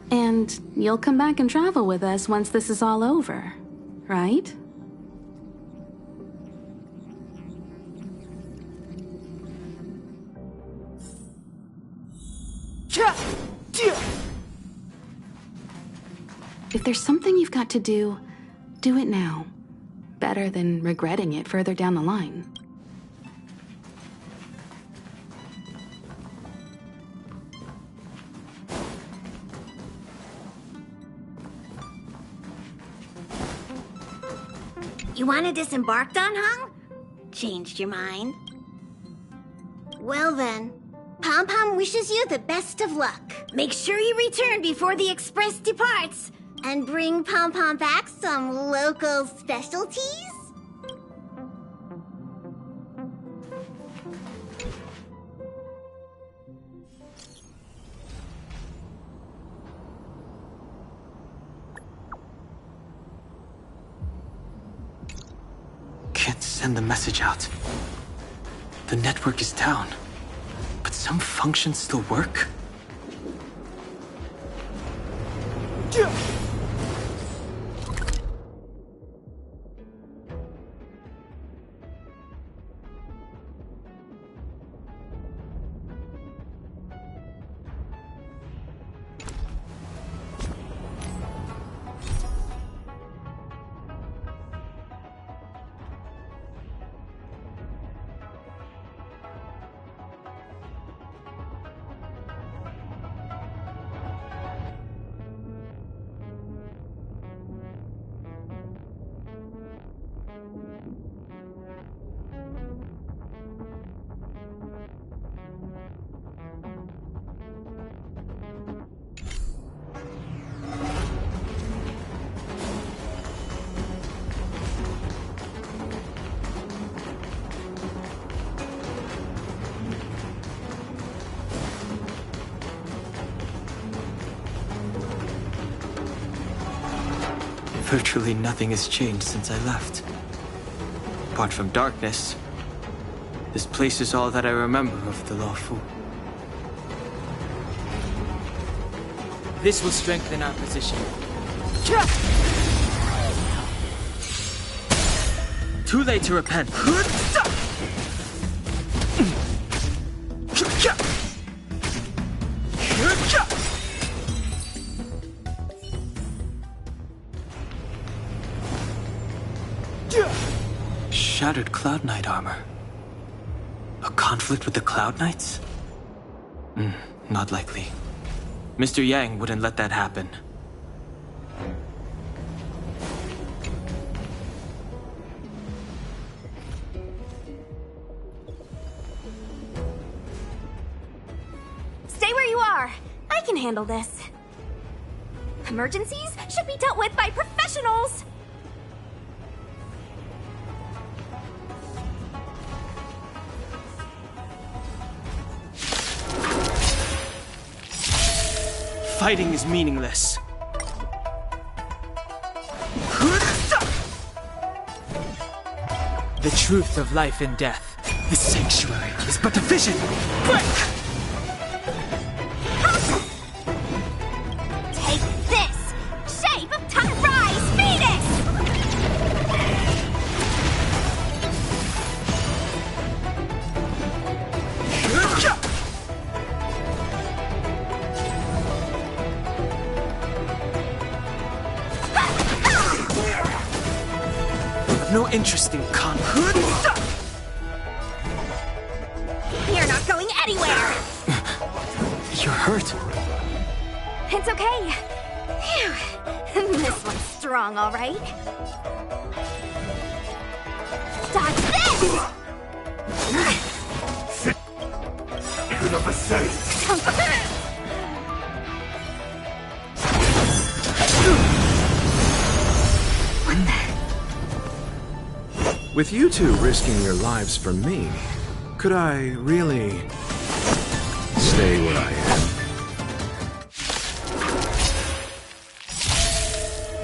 And you'll come back and travel with us once this is all over, right? If there's something you've got to do it now. Better than regretting it further down the line. You want to disembark, Dan Heng? Changed your mind? Well then, Pom Pom wishes you the best of luck. Make sure you return before the Express departs. And bring Pom Pom back some local specialties? Can't send the message out. The network is down. But some functions still work? Virtually nothing has changed since I left. Apart from darkness, this place is all that I remember of the Lawfu. This will strengthen our position. Too late to repent. Shattered Cloud Knight armor. A conflict with the Cloud Knights? Not likely. Mr. Yang wouldn't let that happen. Stay where you are. I can handle this. Emergencies should be dealt with by professionals. Fighting is meaningless. The truth of life and death. The sanctuary is but a vision! Break! Take this! Shape of Rise Phoenix! No interest in conflict. You're not going anywhere! You're hurt. It's okay. Phew. This one's strong, all right. Dodge this! Good of a saint. With you two risking your lives for me, could I really stay where I am?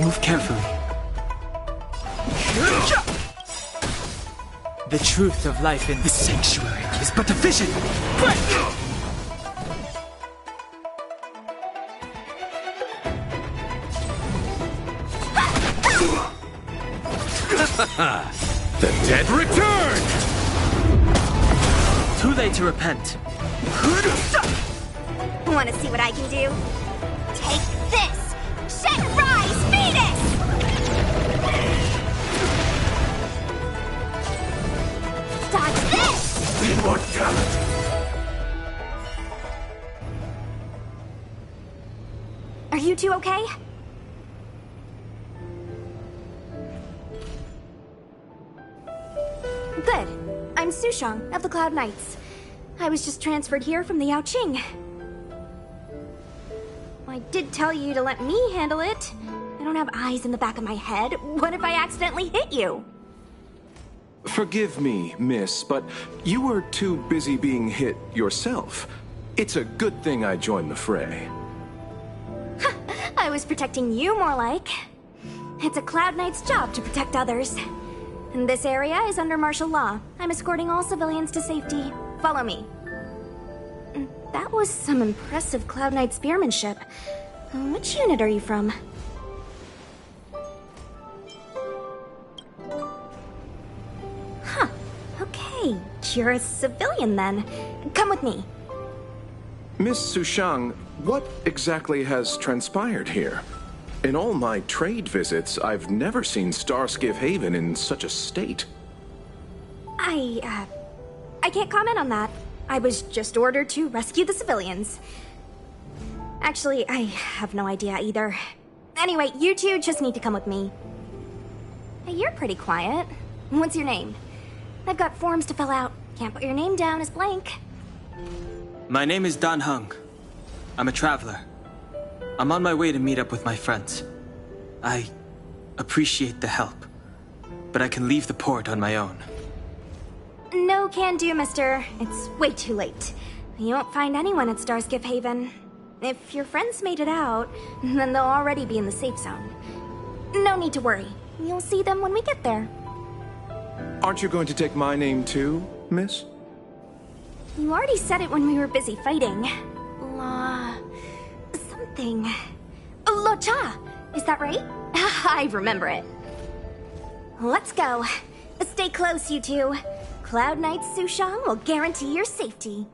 Move carefully. The truth of life in the sanctuary is but a vision. The dead return! Too late to repent. Want to see what I can do? Take this! Shed Rise Fetus! Dodge this! Immortality. Are you two okay? Good. I'm Sushang of the Cloud Knights. I was just transferred here from the Yaoqing. I did tell you to let me handle it. I don't have eyes in the back of my head. What if I accidentally hit you? Forgive me, miss, but you were too busy being hit yourself. It's a good thing I joined the fray. I was protecting you more like. It's a Cloud Knight's job to protect others. And this area is under martial law. I'm escorting all civilians to safety. Follow me. That was some impressive Cloud Knight spearmanship. Which unit are you from? Huh. Okay, you're a civilian then. Come with me. Miss Sushang, what exactly has transpired here? In all my trade visits, I've never seen Starskiff Haven in such a state. I can't comment on that. I was just ordered to rescue the civilians. Actually, I have no idea either. Anyway, you two just need to come with me. Hey, you're pretty quiet. What's your name? I've got forms to fill out. Can't put your name down as blank. My name is Dan Hung. I'm a traveler. I'm on my way to meet up with my friends. I appreciate the help, but I can leave the port on my own. No can do, mister. It's way too late. You won't find anyone at Starskiff Haven. If your friends made it out, then they'll already be in the safe zone. No need to worry. You'll see them when we get there. Aren't you going to take my name too, miss? You already said it when we were busy fighting. Something. Lo Cha! Is that right? I remember it. Let's go. Stay close, you two. Cloud Knight Sushang will guarantee your safety.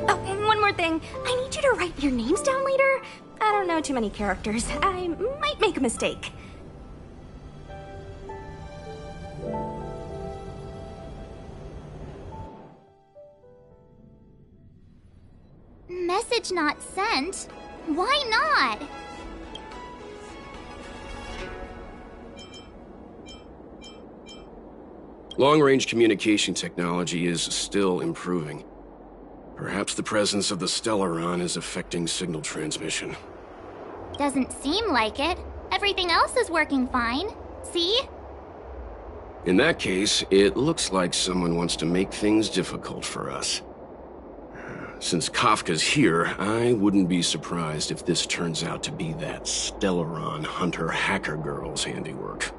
Oh, and one more thing. I need you to write your names down later. I don't know too many characters. I might make a mistake. Message not sent? Why not? Long-range communication technology is still improving. Perhaps the presence of the Stellaron is affecting signal transmission. Doesn't seem like it. Everything else is working fine. See? In that case, it looks like someone wants to make things difficult for us. Since Kafka's here, I wouldn't be surprised if this turns out to be that Stellaron hunter hacker girl's handiwork.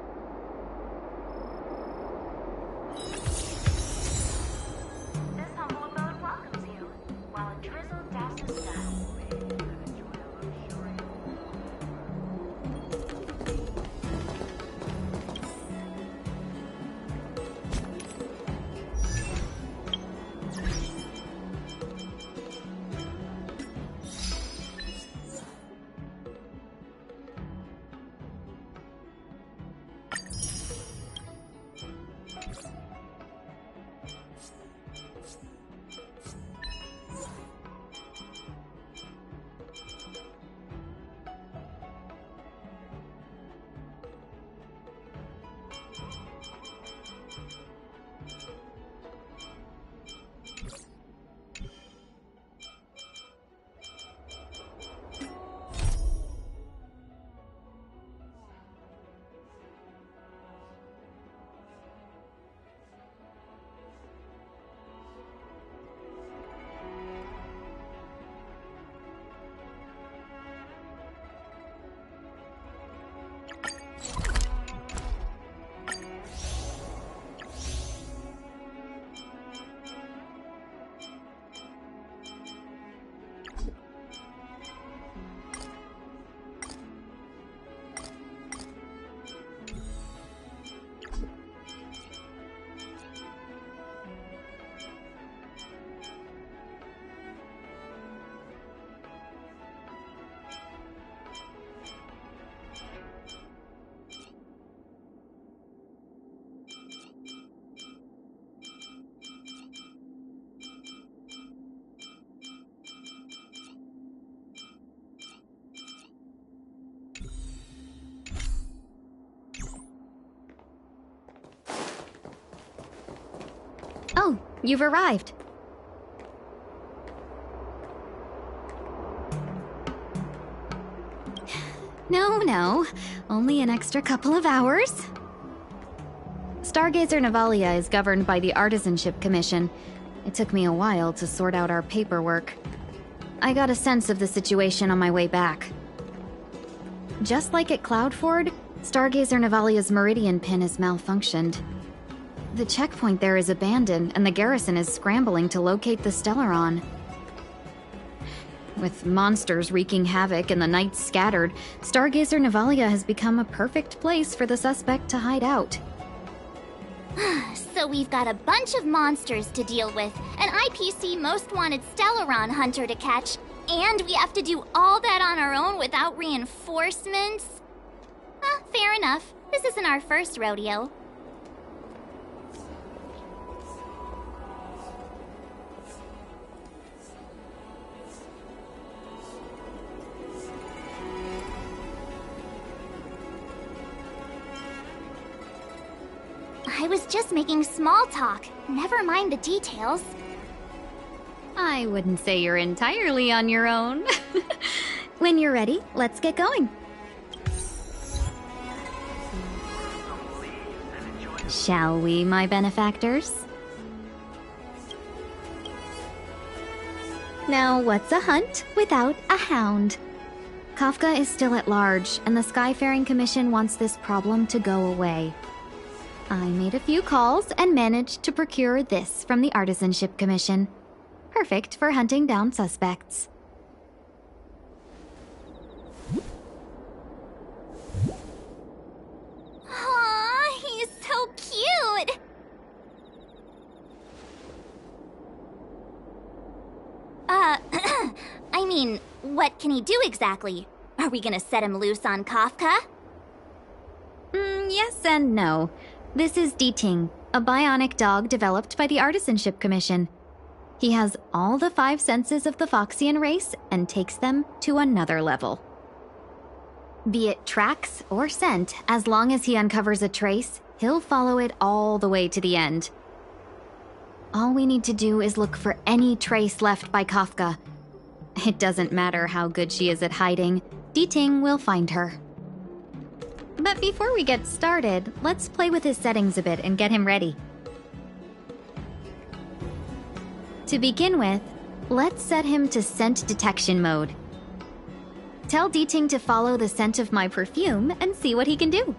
Oh, you've arrived. No. Only an extra couple of hours. Stargazer Navalia is governed by the Artisanship Commission. It took me a while to sort out our paperwork. I got a sense of the situation on my way back. Just like at Cloudford, Stargazer Navalia's Meridian pin has malfunctioned. The checkpoint there is abandoned, and the garrison is scrambling to locate the Stellaron. With monsters wreaking havoc and the night scattered, Stargazer Navalia has become a perfect place for the suspect to hide out. So we've got a bunch of monsters to deal with, an IPC most wanted Stellaron hunter to catch, and we have to do all that on our own without reinforcements? Fair enough. This isn't our first rodeo. I was just making small talk. Never mind the details. I wouldn't say you're entirely on your own. When you're ready, let's get going. Shall we, my benefactors? Now, what's a hunt without a hound? Kafka is still at large, and the Skyfaring Commission wants this problem to go away. I made a few calls and managed to procure this from the Artisanship Commission. Perfect for hunting down suspects. Aww, he's so cute! I mean, what can he do exactly? Are we gonna set him loose on Kafka? Yes and no. This is D-Ting, a bionic dog developed by the Artisanship Commission. He has all the 5 senses of the Foxian race and takes them to another level. Be it tracks or scent, as long as he uncovers a trace, he'll follow it all the way to the end. All we need to do is look for any trace left by Kafka. It doesn't matter how good she is at hiding, D-Ting will find her. But before we get started, let's play with his settings a bit and get him ready. To begin with, let's set him to scent detection mode. Tell D-Ting to follow the scent of my perfume and see what he can do.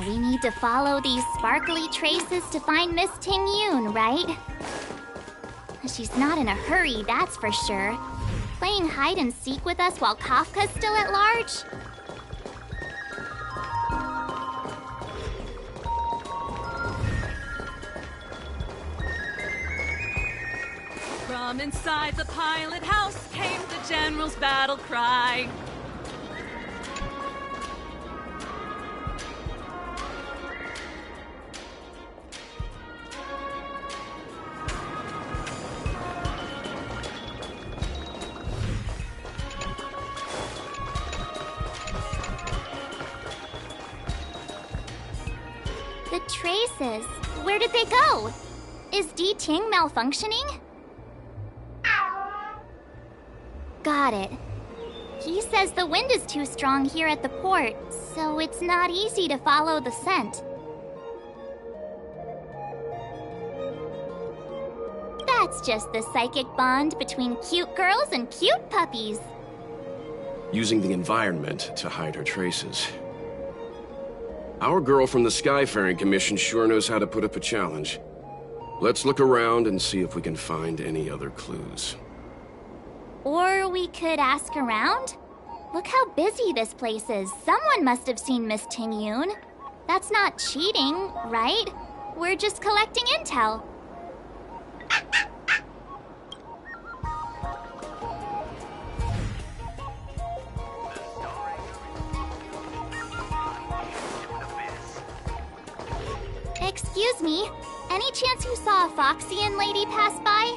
We need to follow these sparkly traces to find Miss Ting Yoon, right? She's not in a hurry, that's for sure. Playing hide and seek with us while Kafka's still at large? From inside the pilot house came the general's battle cry. The traces. Where did they go? Is D-Ting malfunctioning? Got it. He says the wind is too strong here at the port, so it's not easy to follow the scent. That's just the psychic bond between cute girls and cute puppies. Using the environment to hide her traces. Our girl from the Skyfaring Commission sure knows how to put up a challenge. Let's look around and see if we can find any other clues. Or we could ask around? Look how busy this place is. Someone must have seen Miss Ting-Yoon. That's not cheating, right? We're just collecting intel. Excuse me, any chance you saw a Foxian lady pass by?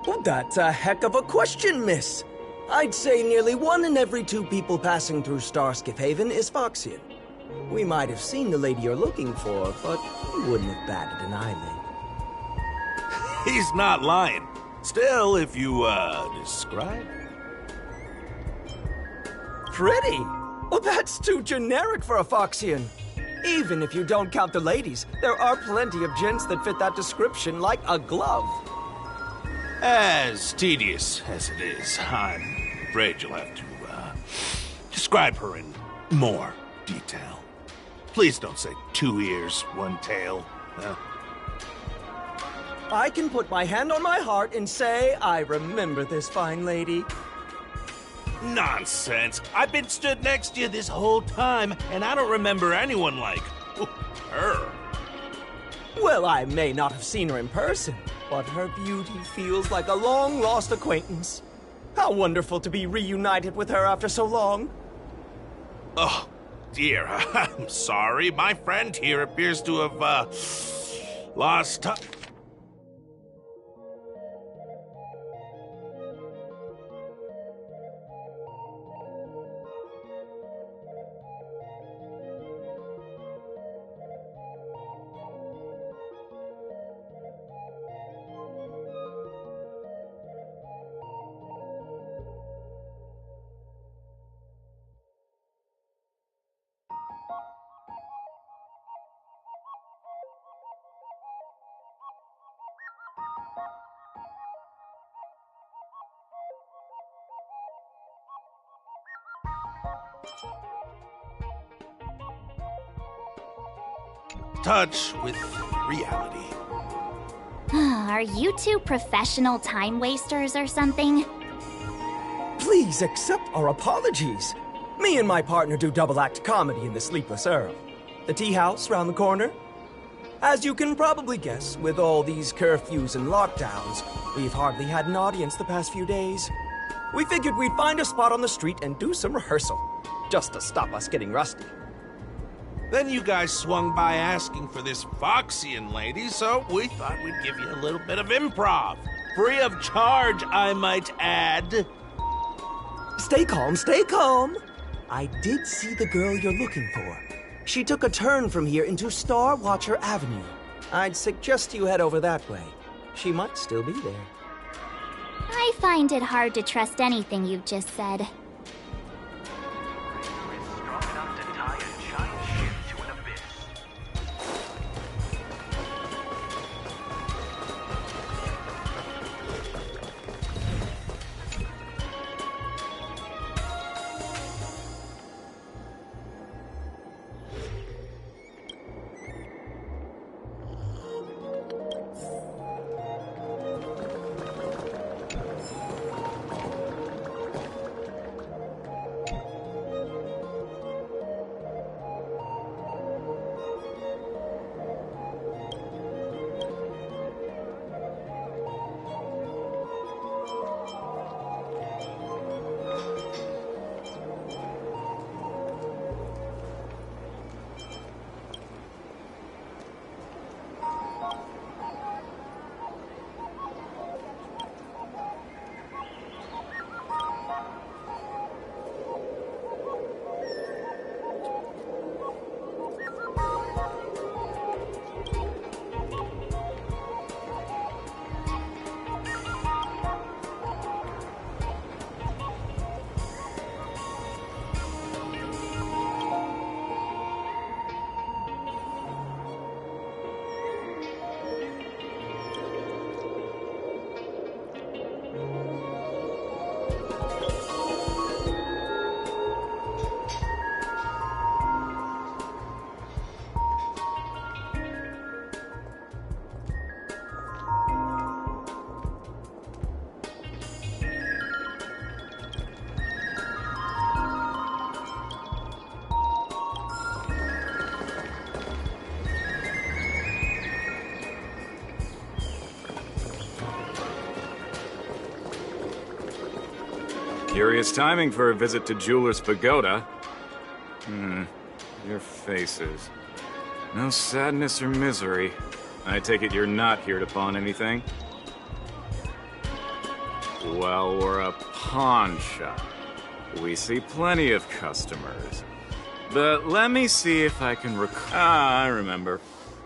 Oh, that's a heck of a question, miss. I'd say nearly 1 in every 2 people passing through Starskiff Haven is Foxian. We might have seen the lady you're looking for, but you wouldn't have batted an eyelid. He's not lying. Still, if you, describe? Pretty? Well, that's too generic for a Foxian. Even if you don't count the ladies, there are plenty of gents that fit that description like a glove. As tedious as it is, I'm afraid you'll have to, describe her in more detail. Please don't say 2 ears, 1 tail. I can put my hand on my heart and say I remember this fine lady. Nonsense. I've been stood next to you this whole time, and I don't remember anyone like her. Well, I may not have seen her in person, but her beauty feels like a long-lost acquaintance. How wonderful to be reunited with her after so long. Oh, dear. I'm sorry. My friend here appears to have, lost touch. Touch with reality. Are you 2 professional time wasters or something? Please accept our apologies. Me and my partner do double-act comedy in the Sleepless Earl. The tea house round the corner. As you can probably guess, with all these curfews and lockdowns, we've hardly had an audience the past few days. We figured we'd find a spot on the street and do some rehearsal, just to stop us getting rusty. Then you guys swung by asking for this Foxian lady, so we thought we'd give you a little bit of improv. Free of charge, I might add. Stay calm, stay calm. I did see the girl you're looking for. She took a turn from here into Star Watcher Avenue. I'd suggest you head over that way. She might still be there. I find it hard to trust anything you've just said. Curious timing for a visit to Jeweler's Pagoda. Your faces. No sadness or misery. I take it you're not here to pawn anything? Well, we're a pawn shop. We see plenty of customers. But let me see if I can I remember.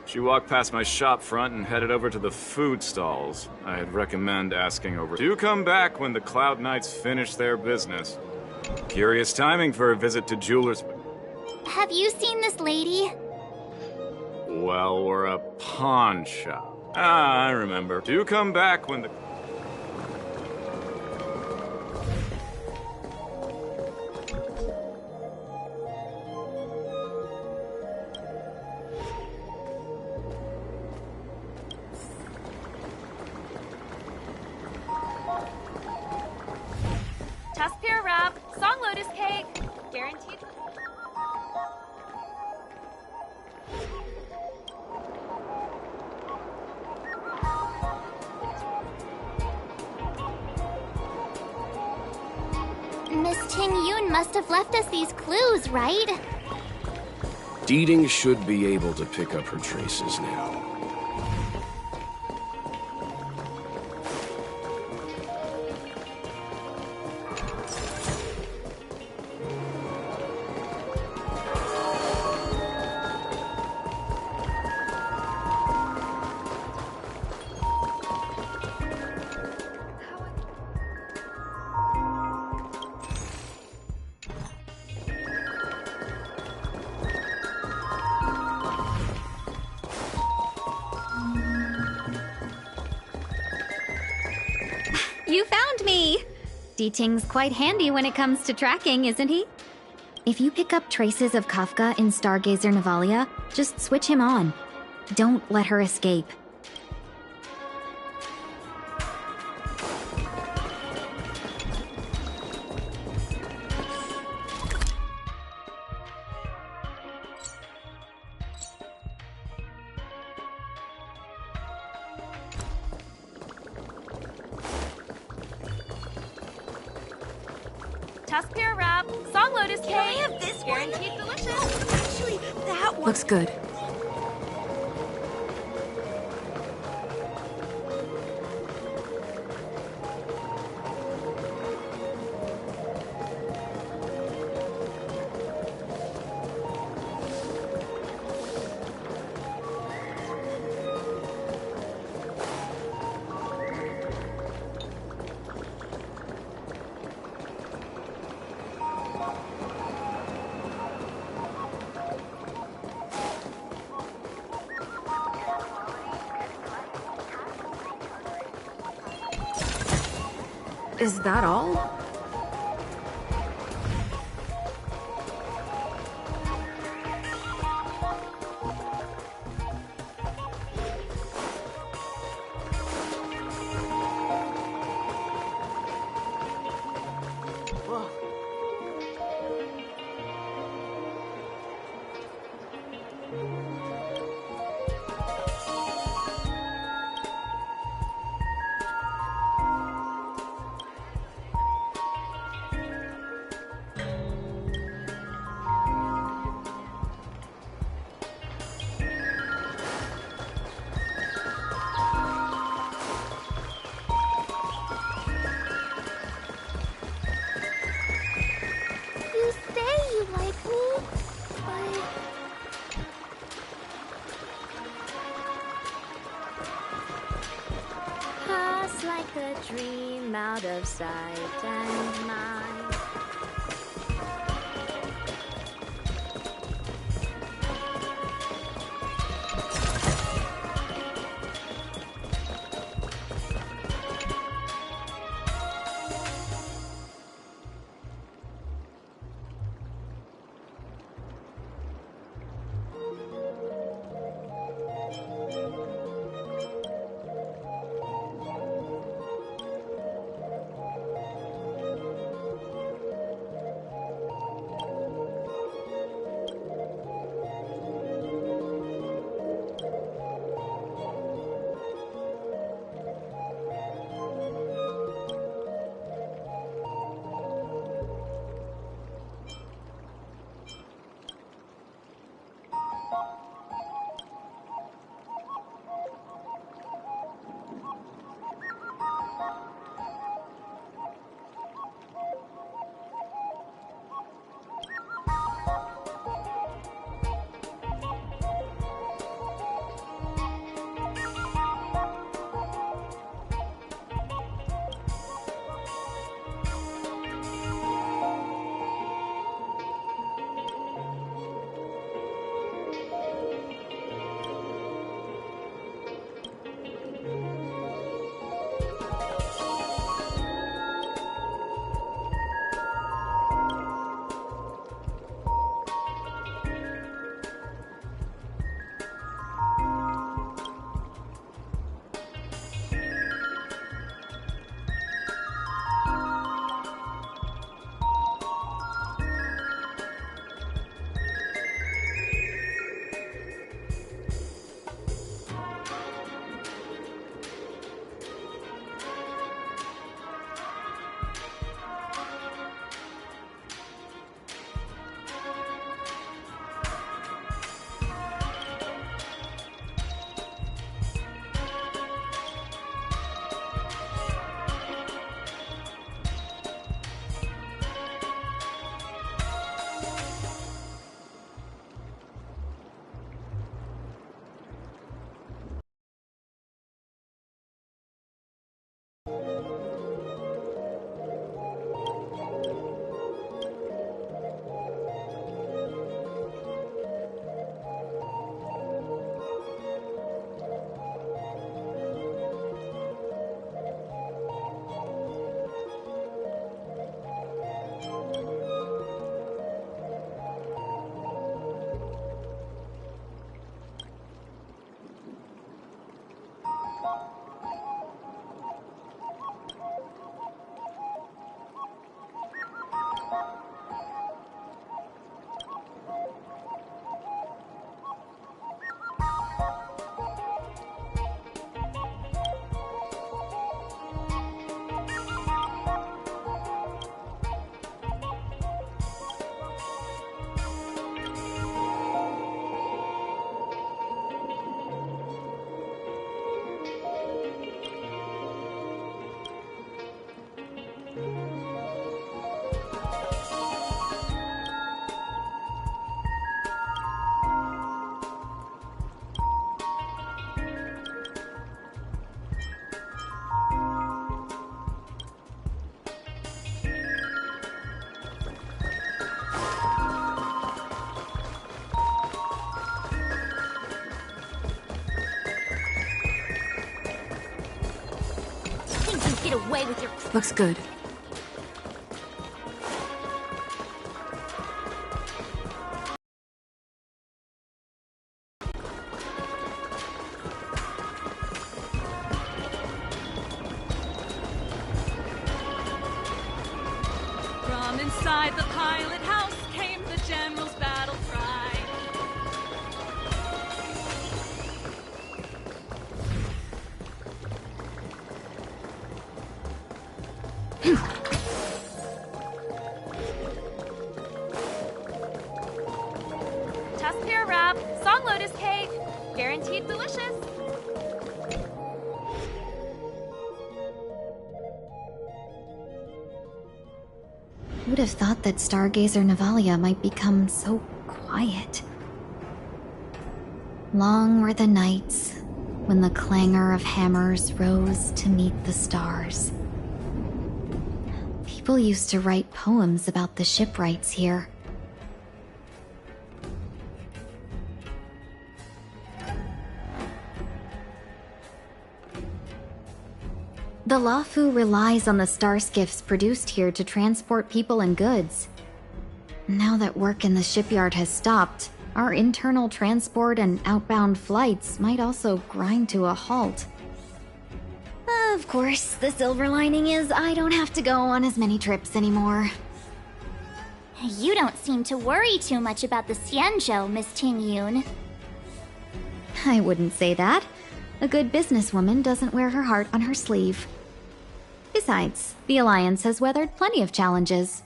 She walked past my shop front and headed over to the food stalls. I'd recommend asking over. Do come back when the Cloud Knights finish their business. Curious timing for a visit to Jeweler's... Have you seen this lady? Well, we're a pawn shop. I remember. Do come back when the... Tusk pear wrap, song lotus cake, guaranteed. Miss Ting Yun must have left us these clues, right? Deeding should be able to pick up her traces now. You found me! D-Ting's quite handy when it comes to tracking, isn't he? If you pick up traces of Kafka in Stargazer Navalia, just switch him on. Don't let her escape. Tusk pear wrap, song lotus cake. Can I have this guaranteed delicious? Actually, that one. Looks good. Is that all? You say you like me, but... Pass like a dream out of sight and mind. Get away with your... Looks good. From inside the pilot house came the general's battle cry. Test pear wrap, song lotus cake, guaranteed delicious. Who'd have thought that Stargazer Navalia might become so quiet? Long were the nights when the clangor of hammers rose to meet the stars. People used to write poems about the shipwrights here. The Lafu relies on the star skiffs produced here to transport people and goods. Now that work in the shipyard has stopped, our internal transport and outbound flights might also grind to a halt. Of course, the silver lining is I don't have to go on as many trips anymore. You don't seem to worry too much about the Xianzhou, Miss Ting Yun. I wouldn't say that. A good businesswoman doesn't wear her heart on her sleeve. Besides, the Alliance has weathered plenty of challenges.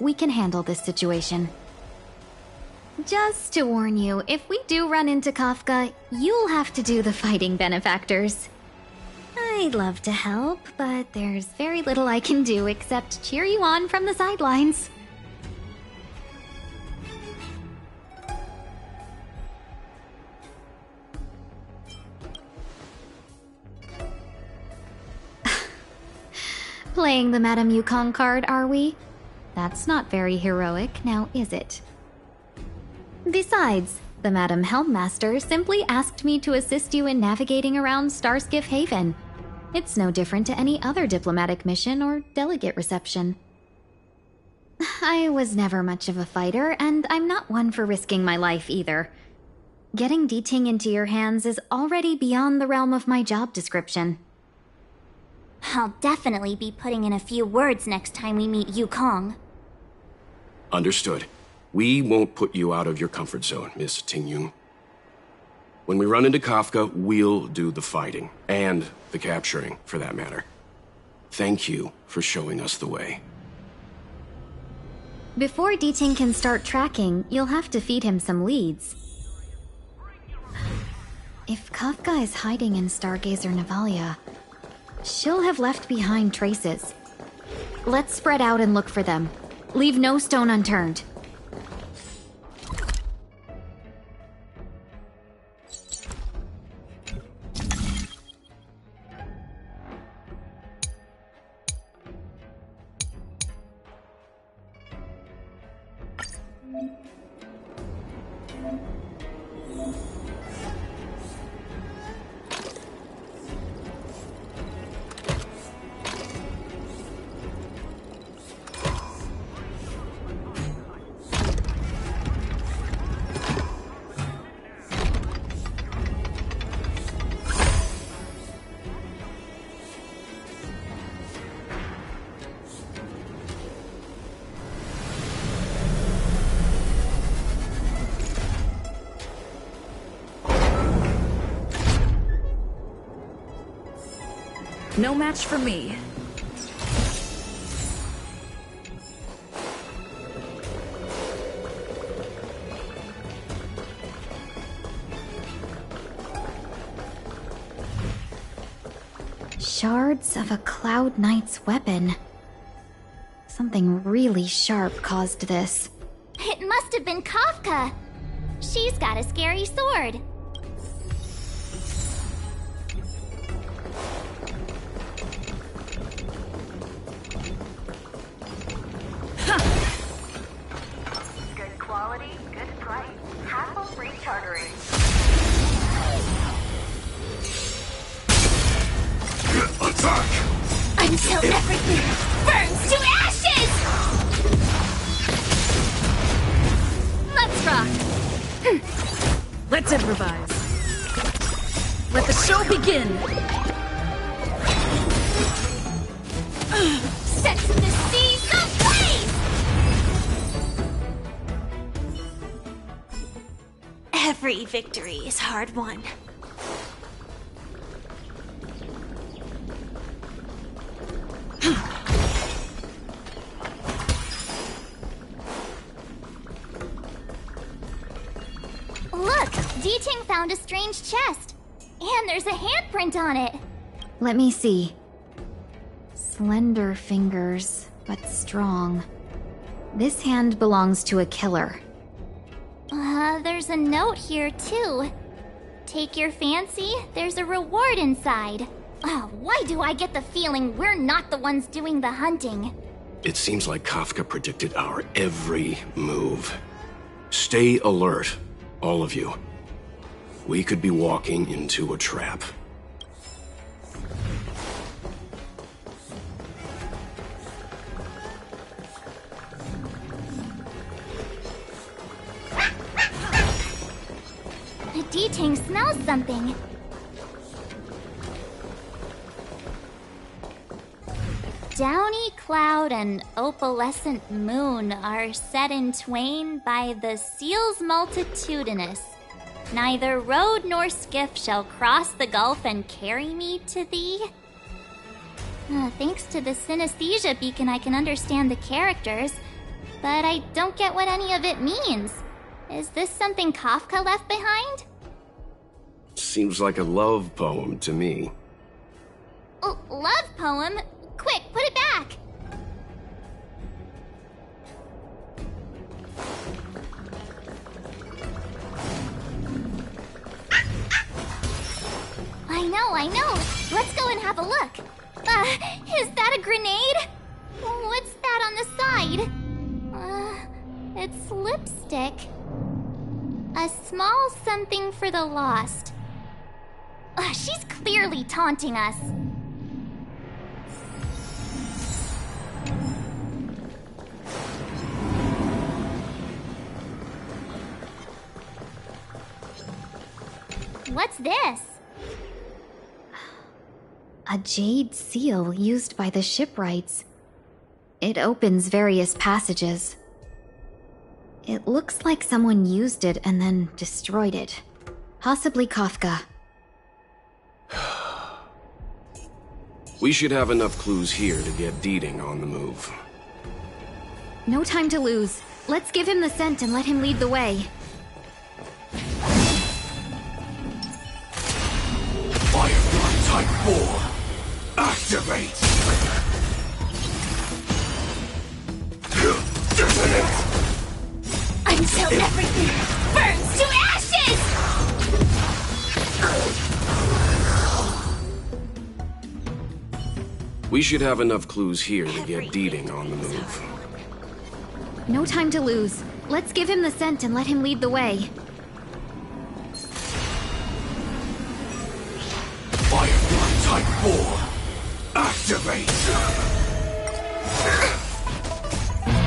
We can handle this situation. Just to warn you, if we do run into Kafka, you'll have to do the fighting benefactors. I'd love to help, but there's very little I can do except cheer you on from the sidelines. Playing the Madame Yukong card, are we? That's not very heroic, now is it? Besides, the Madame Helmmaster simply asked me to assist you in navigating around Starskiff Haven. It's no different to any other diplomatic mission or delegate reception. I was never much of a fighter, and I'm not one for risking my life either. Getting D-Ting into your hands is already beyond the realm of my job description. I'll definitely be putting in a few words next time we meet Yukong. Understood. We won't put you out of your comfort zone, Miss Tingyun. When we run into Kafka, we'll do the fighting. And the capturing, for that matter. Thank you for showing us the way. Before D-Ting can start tracking, you'll have to feed him some leads. If Kafka is hiding in Stargazer Navalia, she'll have left behind traces. Let's spread out and look for them. Leave no stone unturned. No match for me. Shards of a Cloud Knight's weapon. Something really sharp caused this. It must have been Kafka. She's got a scary sword. Good quality, good price. Hassle-free chartering. Attack! I Until everything burns to ashes! Let's rock! Let's improvise. Let the show begin! Set the seas ablaze! Every victory is hard won. Look! D-Ting found a strange chest. And there's a handprint on it. Let me see. Slender fingers, but strong. This hand belongs to a killer. There's a note here, too. Take your fancy, there's a reward inside. Why do I get the feeling we're not the ones doing the hunting? It seems like Kafka predicted our every move. Stay alert, all of you. We could be walking into a trap. D-Ting smells something. Downy cloud and opalescent moon are set in twain by the seals multitudinous. Neither road nor skiff shall cross the gulf and carry me to thee. Thanks to the synesthesia beacon, I can understand the characters, but I don't get what any of it means. Is this something Kafka left behind? Seems like a love poem to me. Love poem? Quick, put it back! I know. Let's go and have a look. Is that a grenade? What's that on the side? It's lipstick. A small something for the lost. She's clearly taunting us. What's this? A jade seal used by the shipwrights. It opens various passages. It looks like someone used it and then destroyed it. Possibly Kafka. We should have enough clues here to get D-Ting on the move. No time to lose. Let's give him the scent and let him lead the way. Firefly Type 4. Activate! Detonate! Until everything burns to ashes! We should have enough clues here to get D-Ting on the move. No time to lose. Let's give him the scent and let him lead the way. Firefly Type 4. Activate!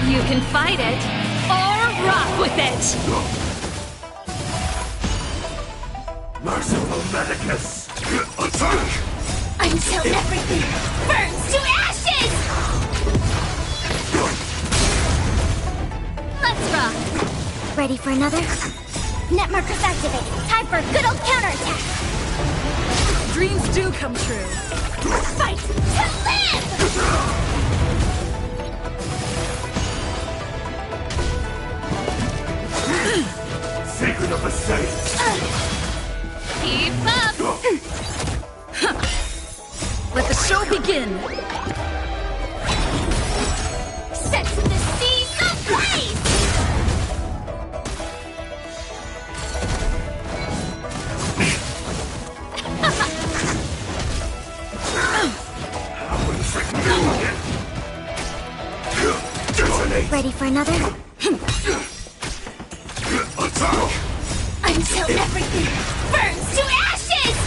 You can fight it, or rock with it! Merciful Medicus! Attack! Until everything burns to ashes! Let's rock! Ready for another? Net markers activated. Time for a good old counterattack! Dreams do come true. Fight to live! Secret of the Saints! Keep up! Let the show begin! Set the seas ablaze! Ready for another? Attack! Until everything burns to ashes!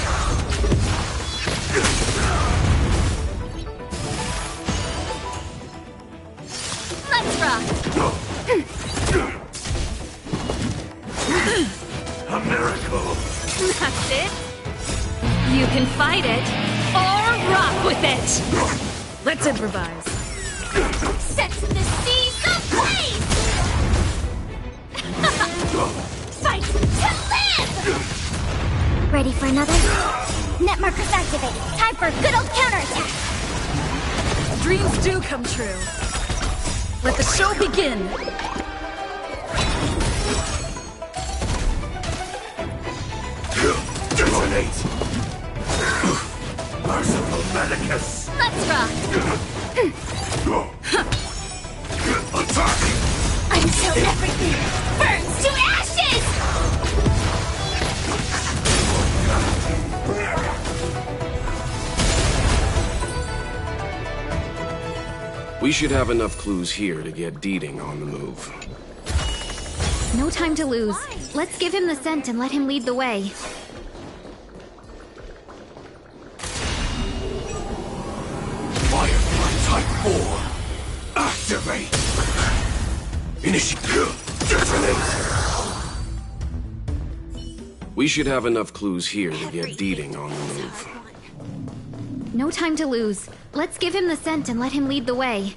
bitch! Let's improvise. Set the seas ablaze! Fight to live! Ready for another? Net markers activated. Time for a good old counterattack. Dreams do come true. Let the show begin. Detonate! Merciful Medicus! Let's rock! Attack! Until everything burns to ashes! We should have enough clues here to get Deeding on the move. No time to lose. Let's give him the scent and let him lead the way. Firefly Type 4! Activate! Initiate! Detonate! We should have enough clues here to get Deeding on the move. No time to lose. Let's give him the scent and let him lead the way.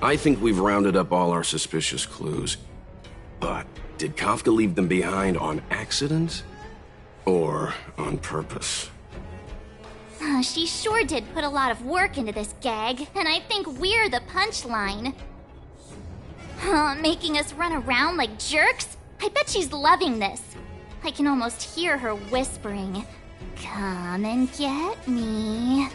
I think we've rounded up all our suspicious clues. But did Kafka leave them behind on accident? Or on purpose? She sure did put a lot of work into this gag, and I think we're the punchline. Making us run around like jerks? I bet she's loving this. I can almost hear her whispering, "Come and get me."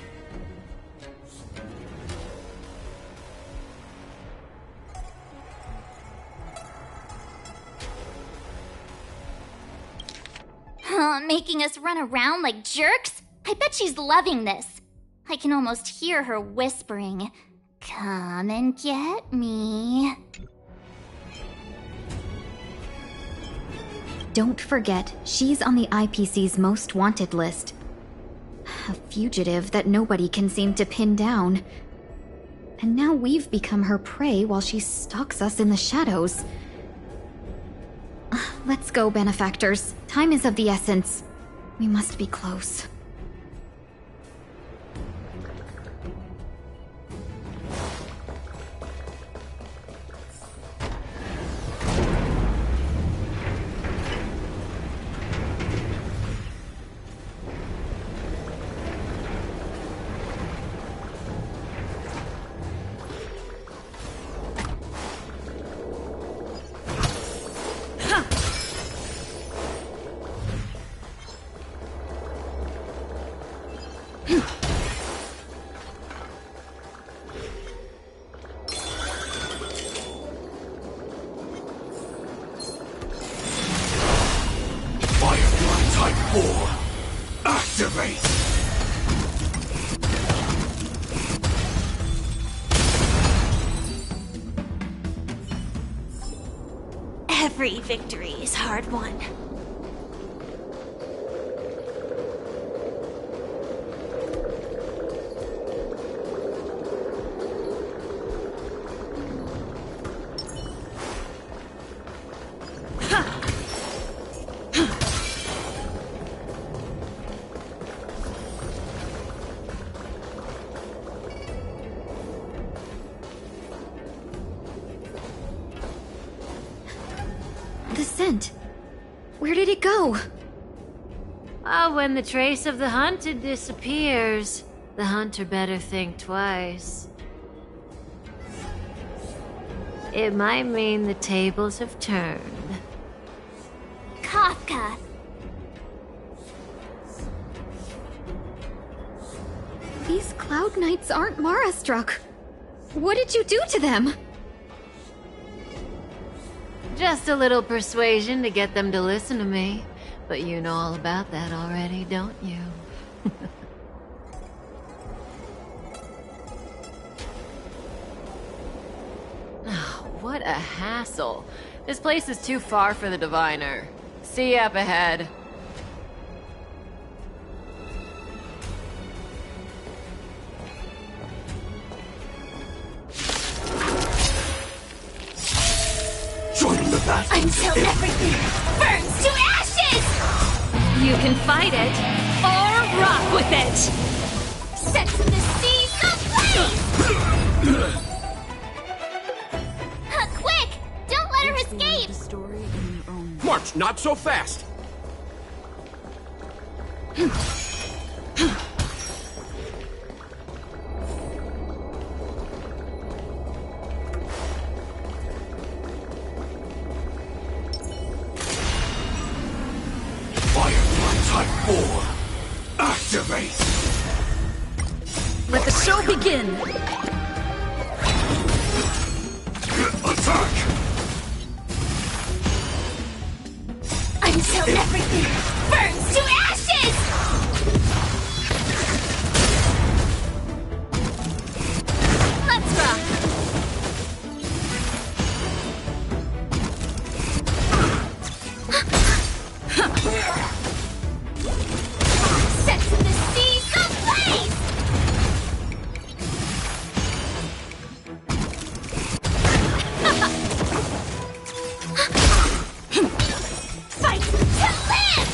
Making us run around like jerks? I bet she's loving this. I can almost hear her whispering, "Come and get me." Don't forget, she's on the IPC's most wanted list. A fugitive that nobody can seem to pin down. And now we've become her prey while she stalks us in the shadows. Let's go, benefactors. Time is of the essence. We must be close. Type 4! Activate! Every victory is hard won. The scent. Where did it go? Oh, when the trace of the hunted disappears, the hunter better think twice. It might mean the tables have turned. Kafka! These Cloud Knights aren't Mara-struck. What did you do to them? Just a little persuasion to get them to listen to me. But you know all about that already, don't you? What a hassle. This place is too far for the diviner. See you up ahead. Join the battle Until everything burns to ashes! You can fight it, or rock with it! Set the seas ablaze! Quick! Don't let her escape! March, not so fast! Firefly Type 4. Activate! Let the show begin! Attack! Until everything burns to ashes! Let's rock! Set the seas ablaze! Fight to live!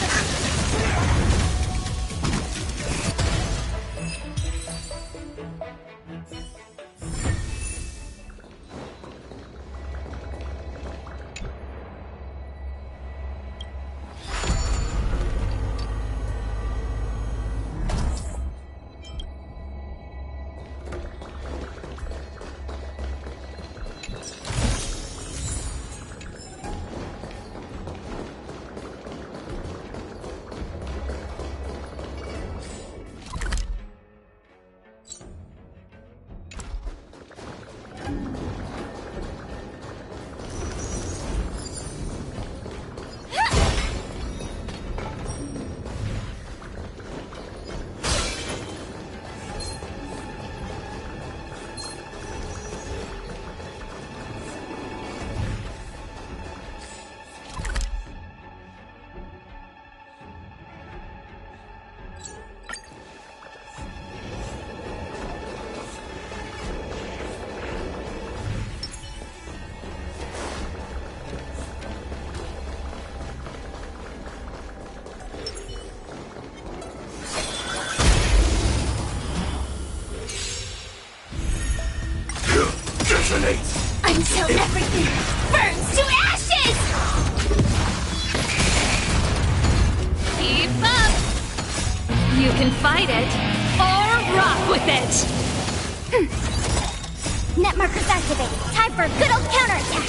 Detonate! Until everything burns to ashes! Keep up! You can fight it, or rock with it! Net markers activated. Time for a good old counterattack!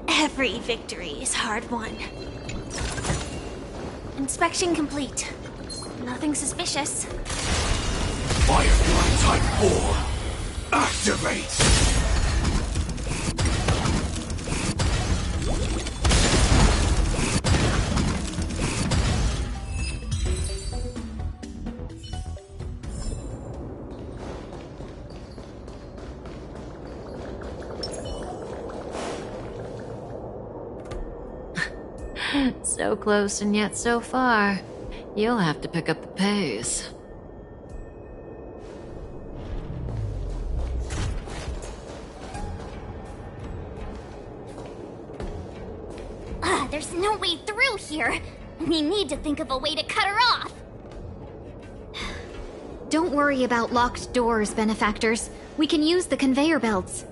Every victory is hard won. Inspection complete. Nothing suspicious. Firefly Type 4. Activate! So close and yet so far. You'll have to pick up the pace. There's no way through here. We need to think of a way to cut her off. Don't worry about locked doors, benefactors. We can use the conveyor belts.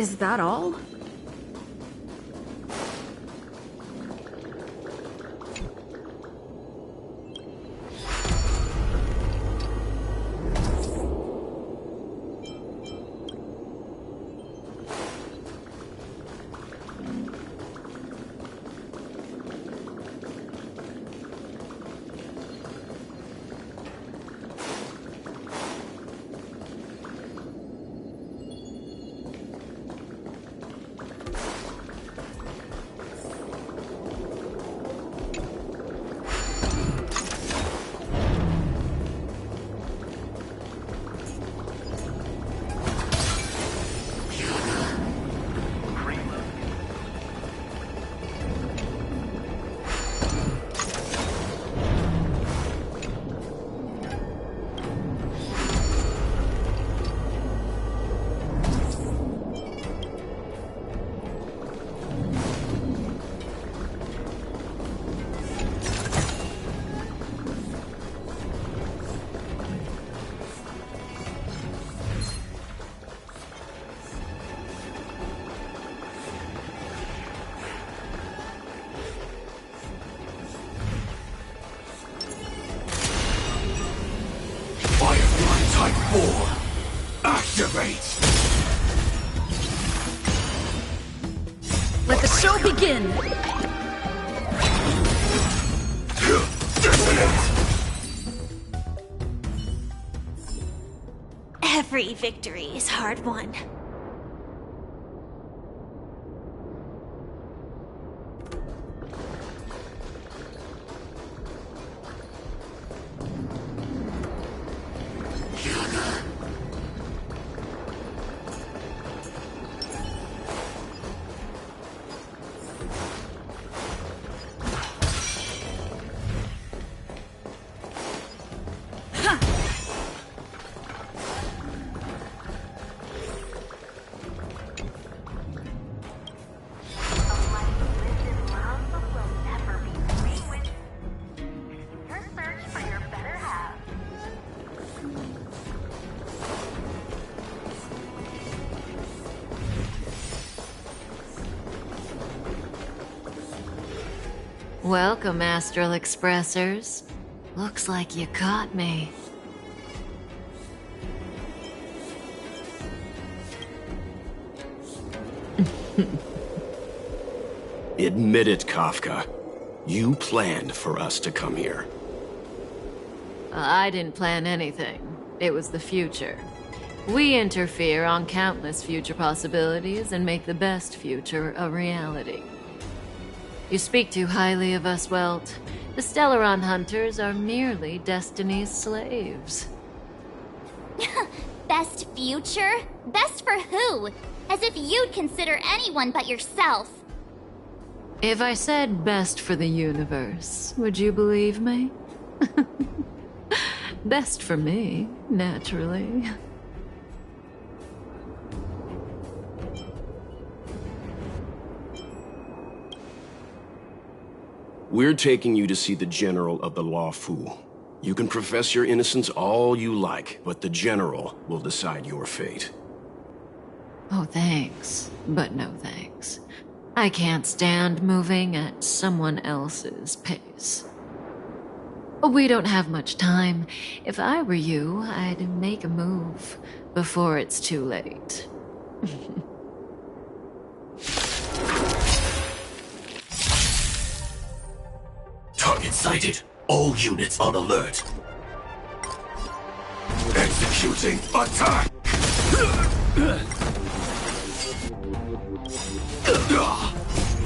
Is that all? Type 4. Activate! Let the show begin! Every victory is hard won. Welcome, Astral Expressors. Looks like you caught me. Admit it, Kafka. You planned for us to come here. I didn't plan anything. It was the future. We interfere on countless future possibilities and make the best future a reality. You speak too highly of us, Welt. The Stellaron Hunters are merely Destiny's slaves. Best future? Best for who? As if you'd consider anyone but yourself. If I said best for the universe, would you believe me? Best for me, naturally. We're taking you to see the General of the Law Fu. You can profess your innocence all you like, but the General will decide your fate. Oh, thanks. But no thanks. I can't stand moving at someone else's pace. We don't have much time. If I were you, I'd make a move before it's too late. Target sighted. All units on alert. Executing attack!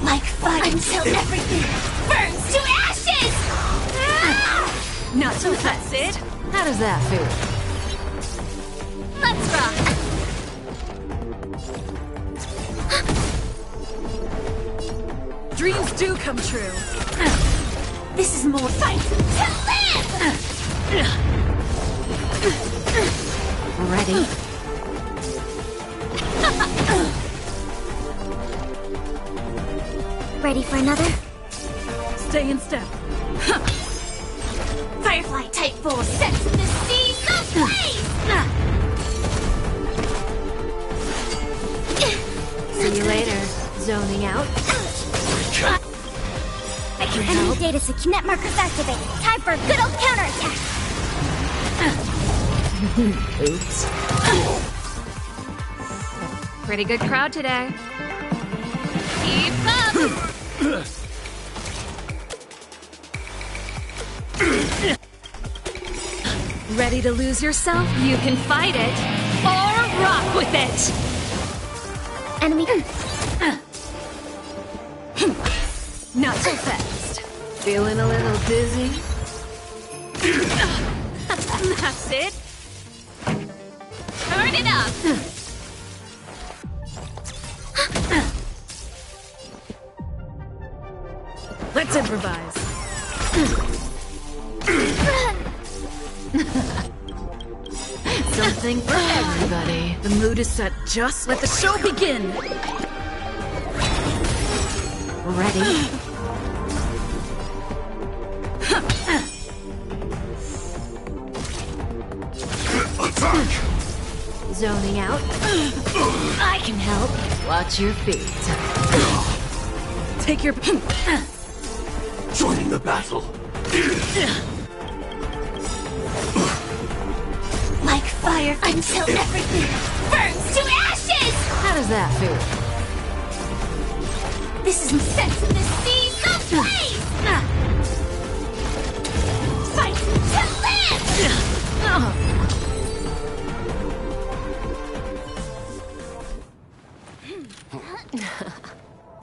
Like fire until everything burns to ashes! Not so fast, Sid. How does that feel? Let's rock! Dreams do come true. This is more fight to live! Ready? Ready for another? Stay in step. Firefly Type 4 sets the seas ablaze! See you later, zoning out. I can help. Data secure. Net markers activated. Time for a good old counterattack. Oops. Pretty good crowd today. Keep up! Ready to lose yourself? You can fight it, or rock with it! Enemy. Not so fast. Feeling a little dizzy? That's it. Turn it up! Let's improvise. Something for everybody. The mood is set. Just let the show begin. Ready? Attack! Zoning out. I can help. Watch your feet. Take your... Joining the battle. Like fire until everything burns to ashes! How does that feel? This is set to the seas of blaze! Fight to live!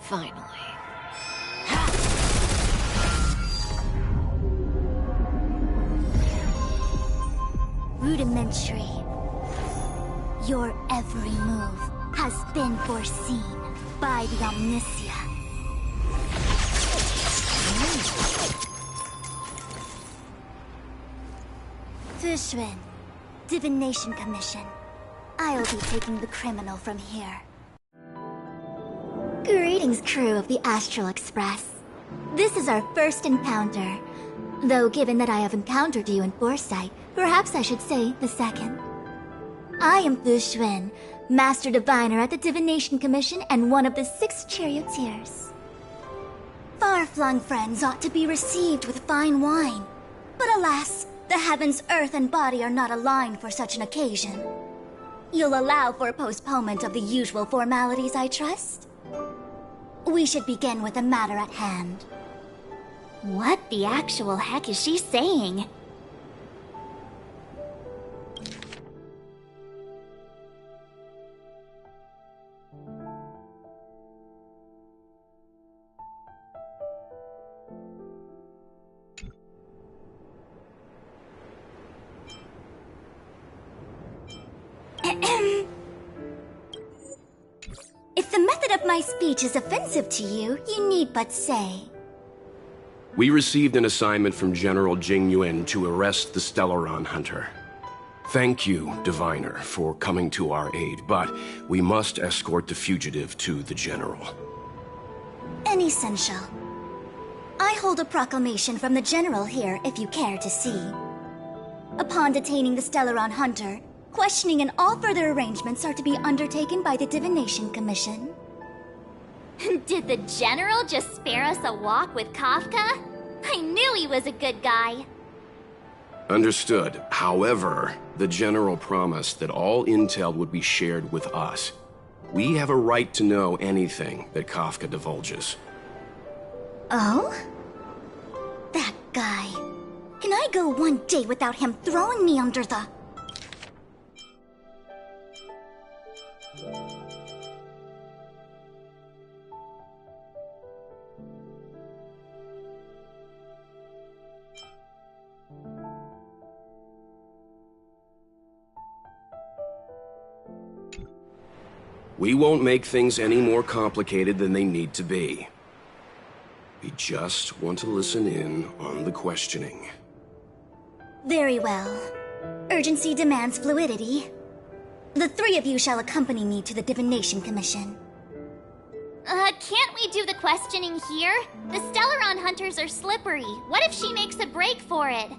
Finally. Rudimentary. Your every move has been foreseen by the Omniscia. Fushun, Divination Commission. I'll be taking the criminal from here. Greetings, crew of the Astral Express. This is our first encounter. Though given that I have encountered you in foresight, perhaps I should say the second. I am Fushun, Master Diviner at the Divination Commission and one of the 6 charioteers. Far-flung friends ought to be received with fine wine. But alas, the heavens, earth, and body are not aligned for such an occasion. You'll allow for postponement of the usual formalities, I trust? We should begin with the matter at hand. What the actual heck is she saying? If the method of my speech is offensive to you, you need but say. We received an assignment from General Jing Yuan to arrest the Stellaron Hunter. Thank you, Diviner, for coming to our aid, but we must escort the fugitive to the General. Unessential. I hold a proclamation from the General here, if you care to see. Upon detaining the Stellaron Hunter, questioning and all further arrangements are to be undertaken by the Divination Commission. Did the General just spare us a walk with Kafka? I knew he was a good guy. Understood. However, the General promised that all intel would be shared with us. We have a right to know anything that Kafka divulges. Oh? That guy. Can I go one day without him throwing me under the... We won't make things any more complicated than they need to be. We just want to listen in on the questioning. Very well. Urgency demands fluidity. The 3 of you shall accompany me to the Divination Commission. Can't we do the questioning here? The Stellaron hunters are slippery. What if she makes a break for it?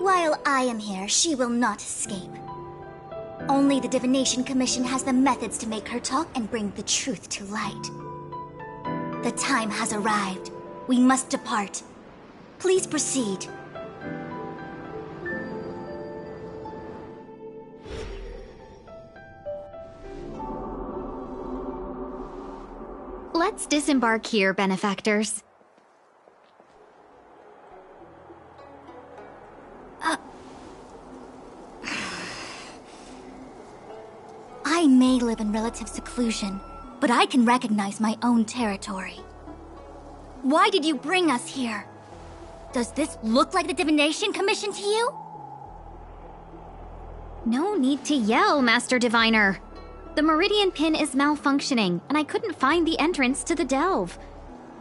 While I am here, she will not escape. Only the Divination Commission has the methods to make her talk and bring the truth to light. The time has arrived. We must depart. Please proceed. Let's disembark here, benefactors. I may live in relative seclusion, but I can recognize my own territory. Why did you bring us here? Does this look like the Divination Commission to you? No need to yell, Master Diviner. The Meridian Pin is malfunctioning, and I couldn't find the entrance to the delve.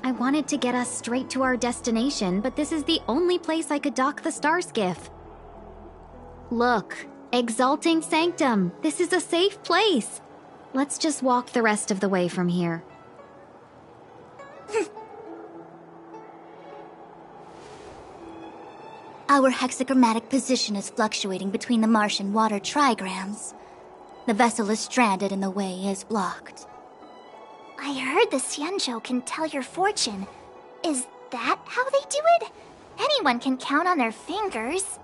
I wanted to get us straight to our destination, but this is the only place I could dock the star skiff. Look, Exalting Sanctum, this is a safe place. Let's just walk the rest of the way from here. Our hexagrammatic position is fluctuating between the Martian water trigrams. The vessel is stranded and the way is blocked. I heard the Xianzhou can tell your fortune. Is that how they do it? Anyone can count on their fingers.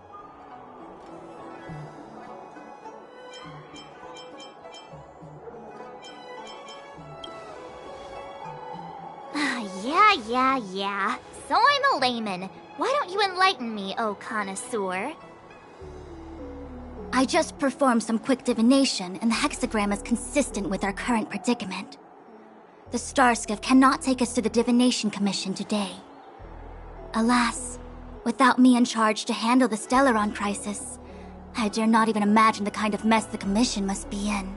Yeah. So I'm a layman. Why don't you enlighten me, oh connoisseur? I just performed some quick divination, and the hexagram is consistent with our current predicament. The Starskiff cannot take us to the Divination Commission today. Alas, without me in charge to handle the Stellaron crisis, I dare not even imagine the kind of mess the Commission must be in.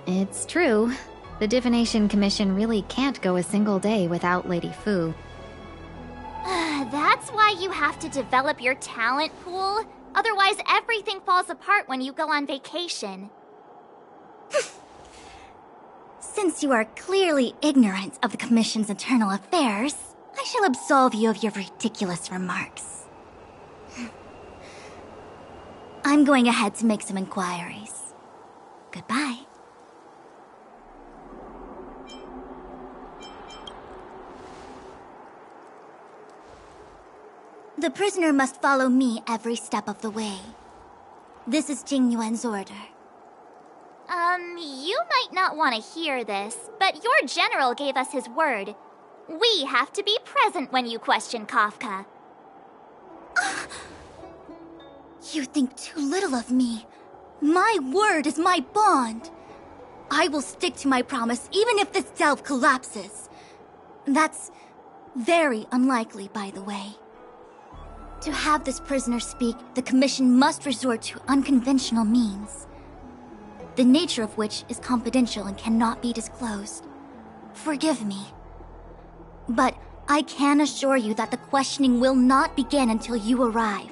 It's true. The Divination Commission really can't go a single day without Lady Fu. That's why you have to develop your talent pool. Otherwise, everything falls apart when you go on vacation. Since you are clearly ignorant of the Commission's internal affairs, I shall absolve you of your ridiculous remarks. I'm going ahead to make some inquiries. Goodbye. The prisoner must follow me every step of the way. This is Jing Yuan's order. You might not want to hear this, but your general gave us his word. We have to be present when you question Kafka. You think too little of me. My word is my bond. I will stick to my promise even if this delve collapses. That's very unlikely, by the way. To have this prisoner speak, the Commission must resort to unconventional means, the nature of which is confidential and cannot be disclosed. Forgive me. But I can assure you that the questioning will not begin until you arrive,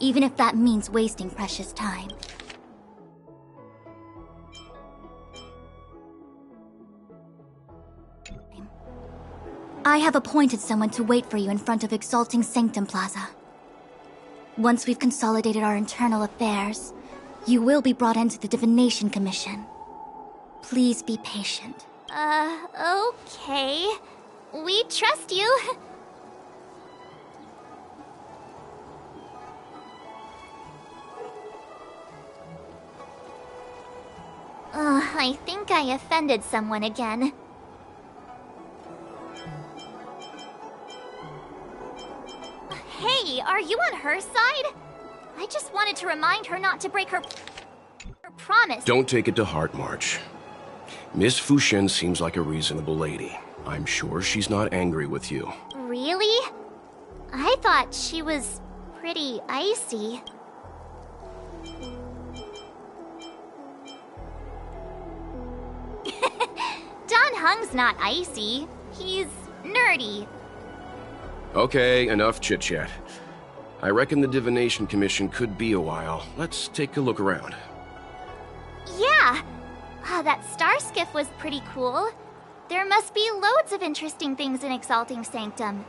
even if that means wasting precious time. I have appointed someone to wait for you in front of Exalting Sanctum Plaza. Once we've consolidated our internal affairs, you will be brought into the Divination Commission. Please be patient. Okay. We trust you. I think I offended someone again. Hey, are you on her side? I just wanted to remind her not to break her promise. Don't take it to heart, March. Miss Fushen seems like a reasonable lady. I'm sure she's not angry with you. Really? I thought she was pretty icy. Dan Heng's not icy. He's nerdy. Okay, enough chit-chat. I reckon the Divination Commission could be a while. Let's take a look around. Yeah! That star skiff was pretty cool. There must be loads of interesting things in Exalting Sanctum.